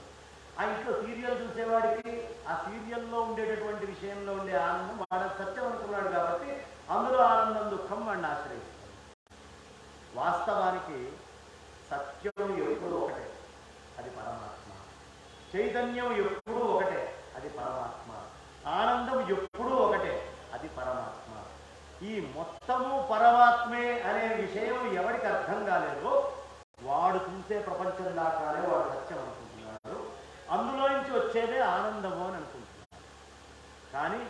ఆ ఇంట్లో సీరియల్ చూసేవాడికి ఆ సీరియల్లో ఉండేటటువంటి విషయంలో ఉండే ఆనందం వాడు సత్యం అనుకున్నాడు కాబట్టి అందులో ఆనందం దుఃఖం వాడిని ఆశ్రయిస్తుంది. వాస్తవానికి సత్యం ఎప్పుడూ ఒకటే, అది పరమాత్మ. చైతన్యం ఎప్పుడూ ఒకటే, అది పరమాత్మ. ఆనందం ఎప్పుడూ ఒకటే, అది పరమాత్మ. ఈ మొత్తము పరమాత్మే అనే విషయం ఎవరికి అర్థం కాలేదో వాడు చూసే ప్రపంచం దాకానే వాడు సత్యం అనుకుంటున్నాడు. అందులో నుంచి వచ్చేదే ఆనందము అని అనుకుంటున్నాడు. కానీ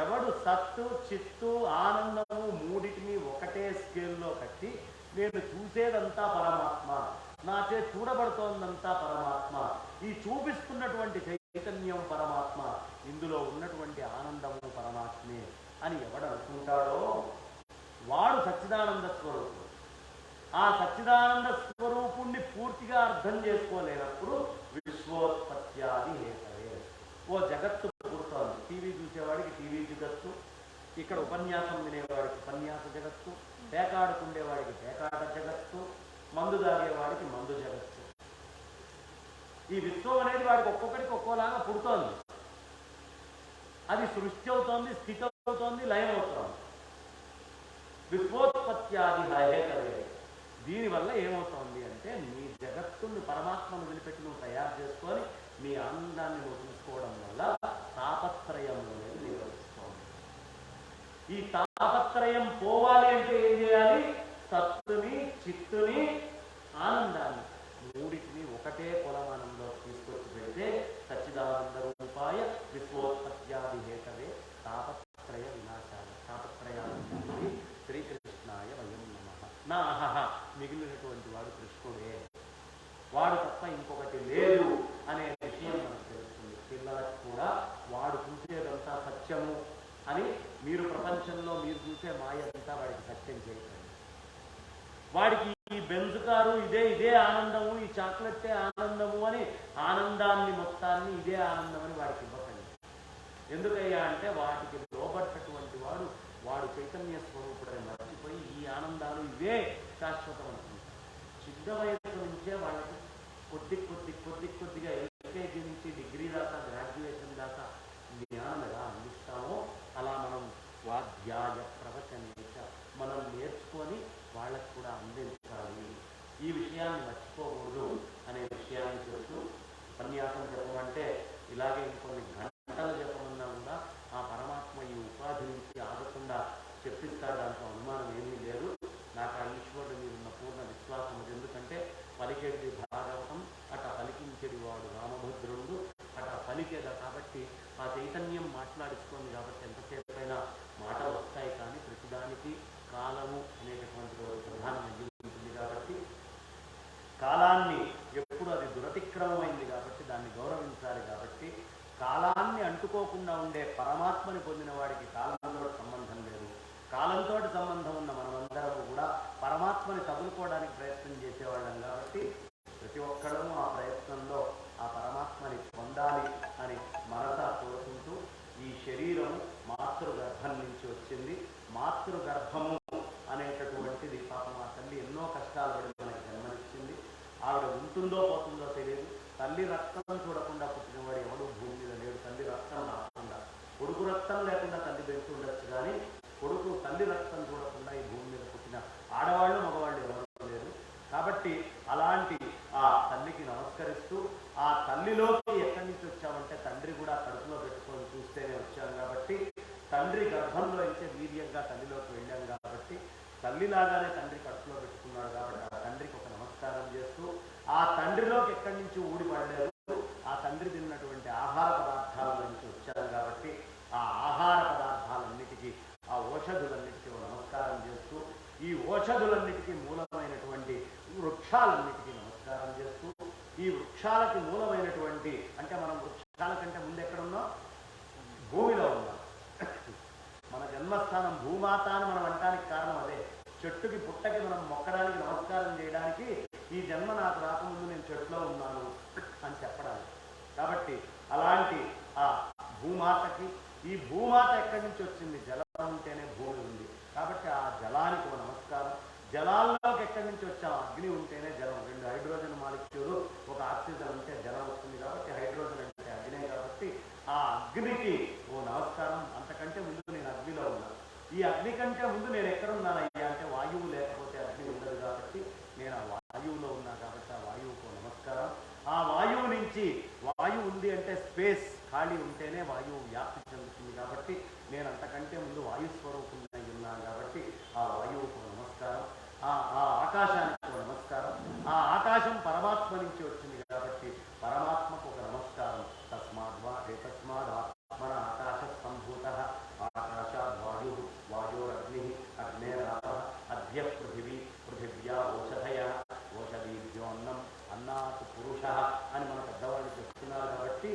ఎవడు సత్తు చిత్తు ఆనందము మూడిటిని ఒకటే స్కేల్లో కట్టి నేను చూసేదంతా పరమాత్మ, నాచే చూడబడుతోందంతా పరమాత్మ, ఈ చూపిస్తున్నటువంటి చైతన్యం పరమాత్మ, ఇందులో ఉన్నటువంటి ఆనందము పరమాత్మే అని ఎవడు అనుకుంటాడో వాడు సచ్చిదానంద స్వరూపుడు. ఆ సచ్చిదానంద స్వరూపుణ్ణి పూర్తిగా అర్థం చేసుకోలేనప్పుడు విశ్వోత్పత్యాది హేతవే. ఓ జగత్తు పుడుతోంది. టీవీ చూసేవాడికి టీవీ జగత్తు, ఇక్కడ ఉపన్యాసం వినేవాడికి ఉపన్యాస జగత్తు, పేకాడుకుండేవాడికి పేకాట జగత్తు, మందు తాగేవాడికి మందు జగత్తు. ఈ విశ్వం అనేది వాడికి ఒక్కొక్కడికి ఒక్కోలాగా పుడుతోంది. అది సృష్టి అవుతోంది, స్థితి అవుతోంది, లయం అవుతోంది. విశ్వోత్పత్యాది హేతవే. దీనివల్ల ఏమవుతోంది అంటే నీ జగత్తుని పరమాత్మను వదిలిపెట్టి నువ్వు తయారు చేసుకొని నీ ఆనందాన్ని నువ్వు చూసుకోవడం వల్ల తాపత్రయం అనేది నిర్వహిస్తోంది. ఈ తాపత్రయం పోవాలి అంటే ఏం చేయాలి? సత్తుని చిత్తుని ఆనందాన్ని మూడింటిని ఒకటే కొలమానంలో తీసుకొచ్చి పెడితే సచ్చిదానంద రూపాయ విశ్వోత్పత్యాది హేతవే తాపత్రయ వినాశాయ తాపత్రయాన్ని శ్రీకృష్ణాయ వయం నమః. నా అహహ మిగిలినటువంటి వాడు కృష్ణుడే, వాడు తప్ప ఇంకొకటి లేదు అనే విషయం మనకు తెలుస్తుంది. పిల్లలకు కూడా వాడు చూసేదంతా సత్యము అని మీరు ప్రపంచంలో మీరు చూసే మాయ అంతా వాడికి సత్యం చేయకండి. వాడికి ఈ బెంజ్ కారు ఇదే ఆనందము, ఈ చాక్లెట్టే ఆనందము అని ఆనందాన్ని మొత్తాన్ని ఇదే ఆనందం అని వాడికి ఇవ్వకండి. ఎందుకయ్యా అంటే వాటికి లోబడ్డటువంటి వాడు చైతన్య స్వరూపుడని మర్చిపోయి ఈ ఆనందాలు ఇవే శాశ్వతం అనుకుంటారు. చిన్న వయసు నుంచే వాళ్ళకి కొద్దిగా ఎల్కేజీ నుంచి డిగ్రీ దాకా గ్రాడ్యుయేషన్ దాకా జ్ఞానం ఎలా అందిస్తామో అలా మనం స్వాధ్యాయ ప్రవచనేచ మనం నేర్చుకొని వాళ్ళకు కూడా అందించాలి. ఈ విషయాన్ని మర్చిపోకూడదు అనే విషయాన్ని చెప్తూ ఉపన్యాసం చెప్పమంటే ఇలాగే ఇంకొన్ని గంటలు చెప్పమన్నా కూడా ఆ పరమాత్మ ఈ ఉపాధి నుంచి ఆగకుండా చెప్పిస్తాడు, దాంట్లో అనుమానం ఏమీ లేదు. నాకు ఆ ఈశ్వరుడు మీరున్న పూర్ణ విశ్వాసం పలికెడి భాగవతం అట పలికించెడి వాడు రామభద్రుడు అట పలికేదా. కాబట్టి ఆ చైతన్యం మాట్లాడుతోంది కాబట్టి ఎంతసేపైనా మాటలు వస్తాయి. కానీ ప్రతిదానికి కాలము అనేటటువంటి ప్రధానమైంది ఉంటుంది. కాబట్టి కాలాన్ని ఎప్పుడు అది దురతిక్రమమైంది కాబట్టి దాన్ని గౌరవించాలి. కాబట్టి కాలాన్ని అంటుకోకుండా ఉండే పరమాత్మని పొందిన వాడికి కాలంతో సంబంధం లేదు. కాలంతో సంబంధం ఉన్న మనమందరము కూడా పరమాత్మని తగులుకోవడానికి ప్రయత్నం చేసేవాళ్ళం. కాబట్టి ప్రతి ఒక్కడము ఆ ప్రయత్నంలో ఆ పరమాత్మని పొందాలి అని మనసా కోరుకుంటూ, ఈ శరీరము మాతృగర్భం నుంచి వచ్చింది. మాతృగర్భము అనేటటువంటిది పాపం ఆ తల్లి ఎన్నో కష్టాలు పడి మనకి జన్మనిచ్చింది. ఆవిడ ఉంటుందో పోతుందో తెలియదు. తల్లి రక్తం చూడకుండా పుట్టినవాడు ఎవడు భూమి మీద లేడు. తల్లి రక్తం రాకుండా, కొడుకు రక్తం లేకుండా తల్లి పెంచి ఉండొచ్చు. కానీ కొడుకు తల్లి రక్తం చూడకుండా ఈ భూమి మీద పుట్టిన ఆడవాళ్ళు మగవాళ్ళు ఎవరు లేరు. కాబట్టి అలాంటి ఆ తల్లికి నమస్కరిస్తూ, ఆ తల్లిలోకి ఎక్కడి నుంచి వచ్చామంటే తండ్రి కూడా కడుపులో పెట్టుకొని చూస్తేనే వచ్చాం. కాబట్టి తండ్రి గర్భంలో అయితే వీర్యంగా తల్లిలోకి వెళ్ళాం. కాబట్టి తల్లిలాగానే తండ్రి కడుపులో పెట్టుకున్నాడు. కాబట్టి ఆ తండ్రికి ఒక నమస్కారం చేస్తూ, ఆ తండ్రిలోకి ఎక్కడి నుంచి ఊడిపడలేదు, ఆ తండ్రి తిన్నటువంటి ఆహార పదార్థాల నుంచి వచ్చారు. కాబట్టి ఆ ఆహార పదార్థాలన్నిటికీ, ఆ ఔషధులన్నిటికీ నమస్కారం చేస్తూ, ఈ ఔషధులన్నిటికీ మూలమైనటువంటి వృక్షాలన్నిటికీ నమస్కారం చేస్తూ, ఈ వృక్షాలకి మూలమైనటువంటి, అంటే మనం వృక్షాల కంటే ముందు ఎక్కడున్నాం? భూమిలో ఉన్నాం. మన జన్మస్థానం భూమాత అని మనం అనటానికి కారణం అదే. చెట్టుకి పుట్టకి మనం మొక్కడానికి నమస్కారం చేయడానికి, ఈ జన్మ నాకు రాకముందు నేను చెట్టులో ఉన్నాను అని చెప్పడానికి. కాబట్టి అలాంటి ఆ భూమాతకి, ఈ భూమాత ఎక్కడి నుంచి వచ్చింది? జలం ఉంటేనే భూమి ఉంది. కాబట్టి ఆ జలానికి ఒక నమస్కారం. జలాల్లోకి ఎక్కడి నుంచి వచ్చాం? అగ్ని ఉంటేనే జలం. 2 హైడ్రోజన్ మాలిక్యూలు, ఒక ఆక్సిజన్ ఉంటే జలం వస్తుంది. కాబట్టి హైడ్రోజన్ అంటే అగ్నే. కాబట్టి ఆ అగ్నికి ఓ నమస్కారం. అంతకంటే ముందు నేను అగ్నిలో ఉన్నాను. ఈ అగ్ని కంటే ముందు నేను ఎక్కడున్నానయ్యా అంటే వాయువు లేకపోతే అగ్ని ఉండదు. కాబట్టి నేను ఆ వాయువులో ఉన్నా. కాబట్టి ఆ వాయువుకు నమస్కారం. ఆ వాయువు నుంచి, వాయువు ఉంది అంటే స్పేస్ ఖాళీ ఉంటేనే వాయువు వ్యాప్తి చెందుతుంది. కాబట్టి నేను అంతకంటే ముందు వాయుస్వరూపుణ్ణి ఉన్నాను. కాబట్టి ఆ వాయువుకు నమస్కారం. ఆ ఆకాశానికి నమస్కారం. ఆ ఆకాశం పరమాత్మ నుంచి వచ్చింది. కాబట్టి పరమాత్మకు ఒక నమస్కారం. తస్మాద్వా ఏతస్మాద్ ఆత్మన ఆకాశ సంభూత ఆకాశాద్ వాయు వాయోరగ్ని అగ్నేరాప అద్య పృథివీ పృథివ్యా ఓషధయ ఓషధీభ్యోన్నం అన్నాత్ పురుష అని మన పెద్దవాళ్ళు చెప్తున్నారు. కాబట్టి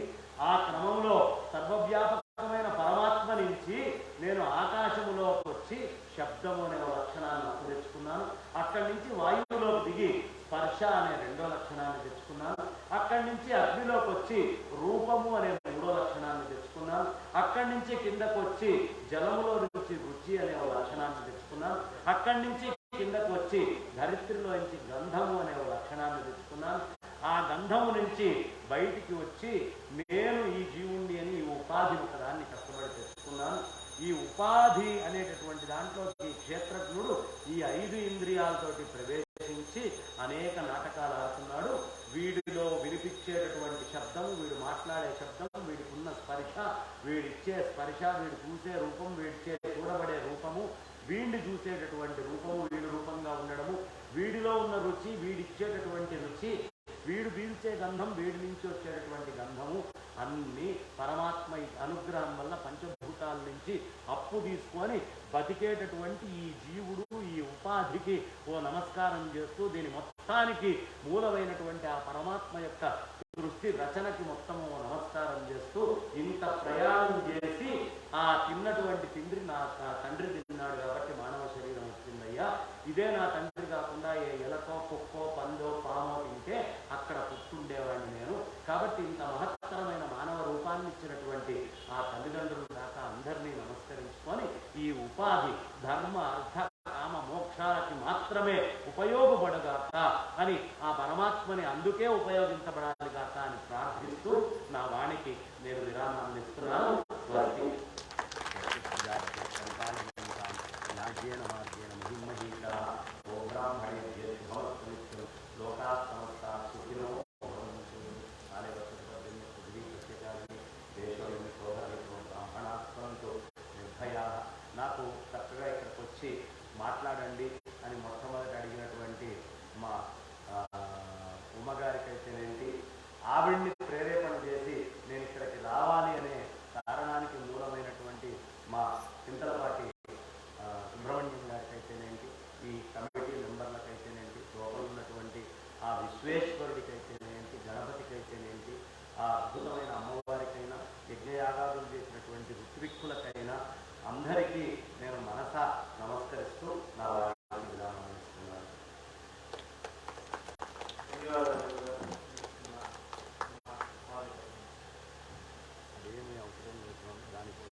ఆ క్రమంలో సర్వవ్యాపకమైన పరమాత్మ నుంచి నేను ఆకాశములోకి వచ్చి శబ్దము అనే లక్షణాన్ని తెచ్చుకున్నాను. అక్కడి నుంచి వాయువులోకి దిగి స్పర్శ అనే 2వ లక్షణాన్ని తెచ్చుకున్నాను. అక్కడి నుంచి అగ్నిలోకి వచ్చి రూపము అనే 3వ లక్షణాన్ని తెచ్చుకున్నాను. అక్కడి నుంచి కిందకు వచ్చి జలములో నుంచి రుచి అనే ఒక లక్షణాన్ని తెచ్చుకున్నాను. అక్కడి నుంచి కిందకు వచ్చి ధరిత్రిలో నుంచి గంధము అనే ఒక లక్షణాన్ని తెచ్చుకున్నాను. ఆ గంధము నుంచి బయటికి వచ్చి నేను ఈ జీవుణ్ణి అని ఈ ఉపాధి ఒకదాన్ని కష్టపడి తెచ్చుకున్నాను. ఈ ఉపాధి అనేటటువంటి దాంట్లో ఈ క్షేత్రజ్ఞుడు ఈ 5 ఇంద్రియాలతోటి ప్రవేశించి అనేక నాటకాలు ఆడుతున్నాడు. వీడిలో వినిపించేటటువంటి శబ్దం, వీడు మాట్లాడే శబ్దం, వీడికి ఉన్న స్పర్శ, వీడిచ్చే స్పర్శ, వీడు చూసే రూపం, వీడిచ్చే చూడబడే రూపము, వీడిని చూసేటటువంటి రూపము, వీడి రూపంగా ఉండడము, వీడిలో ఉన్న రుచి, వీడిచ్చేటటువంటి రుచి, వీడు పీల్చే గంధం, వీడి నుంచి వచ్చేటటువంటి గంధము అన్నీ పరమాత్మ అనుగ్రహం వల్ల పంచభూతాల నుంచి అప్పు తీసుకొని బతికేటటువంటి ఈ జీవుడు ఈ ఉపాధికి ఓ నమస్కారం చేస్తూ, దీని మొత్తానికి మూలమైనటువంటి ఆ పరమాత్మ యొక్క సృష్టి రచనకి మొత్తము నమస్కారం చేస్తూ, ఇంత ప్రయాణం చేసి ఆ తిన్నటువంటి తిండి నా తండ్రి తిన్నాడు కాబట్టి మానవ శరీరం వచ్చిందయ్యా. ఇదే నా తండ్రి కాకుండా ఏ ఎలకో కుక్కో పందో పామో తింటే అక్కడ పుట్టుండేవాడిని నేను. కాబట్టి ఇంత మహత్తరమైన మానవ రూపాన్ని ఇచ్చినటువంటి ఆ తల్లిదండ్రులు దాకా అందరినీ నమస్కరించుకొని ఈ ఉపాధి ధర్మ అర్థ కామ మోక్షాలకి మాత్రమే ఉపయోగపడగాక అని, ఆ పరమాత్మని అందుకే ఉపయోగించబడాలి గాక అని ప్రార్థిస్తూ నా వాణికి నేను విరామాన్ని ఇస్తున్నాను. నాజ్యేన మార్గేణ మహిమహీక ఓ బ్రాహ్మణే లోకా సమస్త సుఖినో బ్రాహ్మణాస్తంతో నిర్భయా. నాకు చక్కగా ఇక్కడికి వచ్చి మాట్లాడండి అని మొట్టమొదటి అడిగినటువంటి మా ఆవిడ్ని ప్రేరేపణ చేసి నేను ఇక్కడికి రావాలి అనే కారణానికి మూలమైనటువంటి మా చింతలపాటి సుబ్రహ్మణ్యం గారికైతేనేంటి, ఈ కమిటీ మెంబర్లకైతేనేంటి, లోపల ఉన్నటువంటి ఆ విశ్వేశ్వరుడికైతేనేంటి, గణపతికైతేనేంటి, ఆ అద్భుతమైన అమ్మవారికైనా, యజ్ఞయాగాదులు చేసినటువంటి ఋత్విక్కులకైనా అందరికీ నేను మనసా నమస్కరిస్తూ నా విధానం ఇస్తున్నాను. అదేమీ అవసరం లేదు దానికోసం.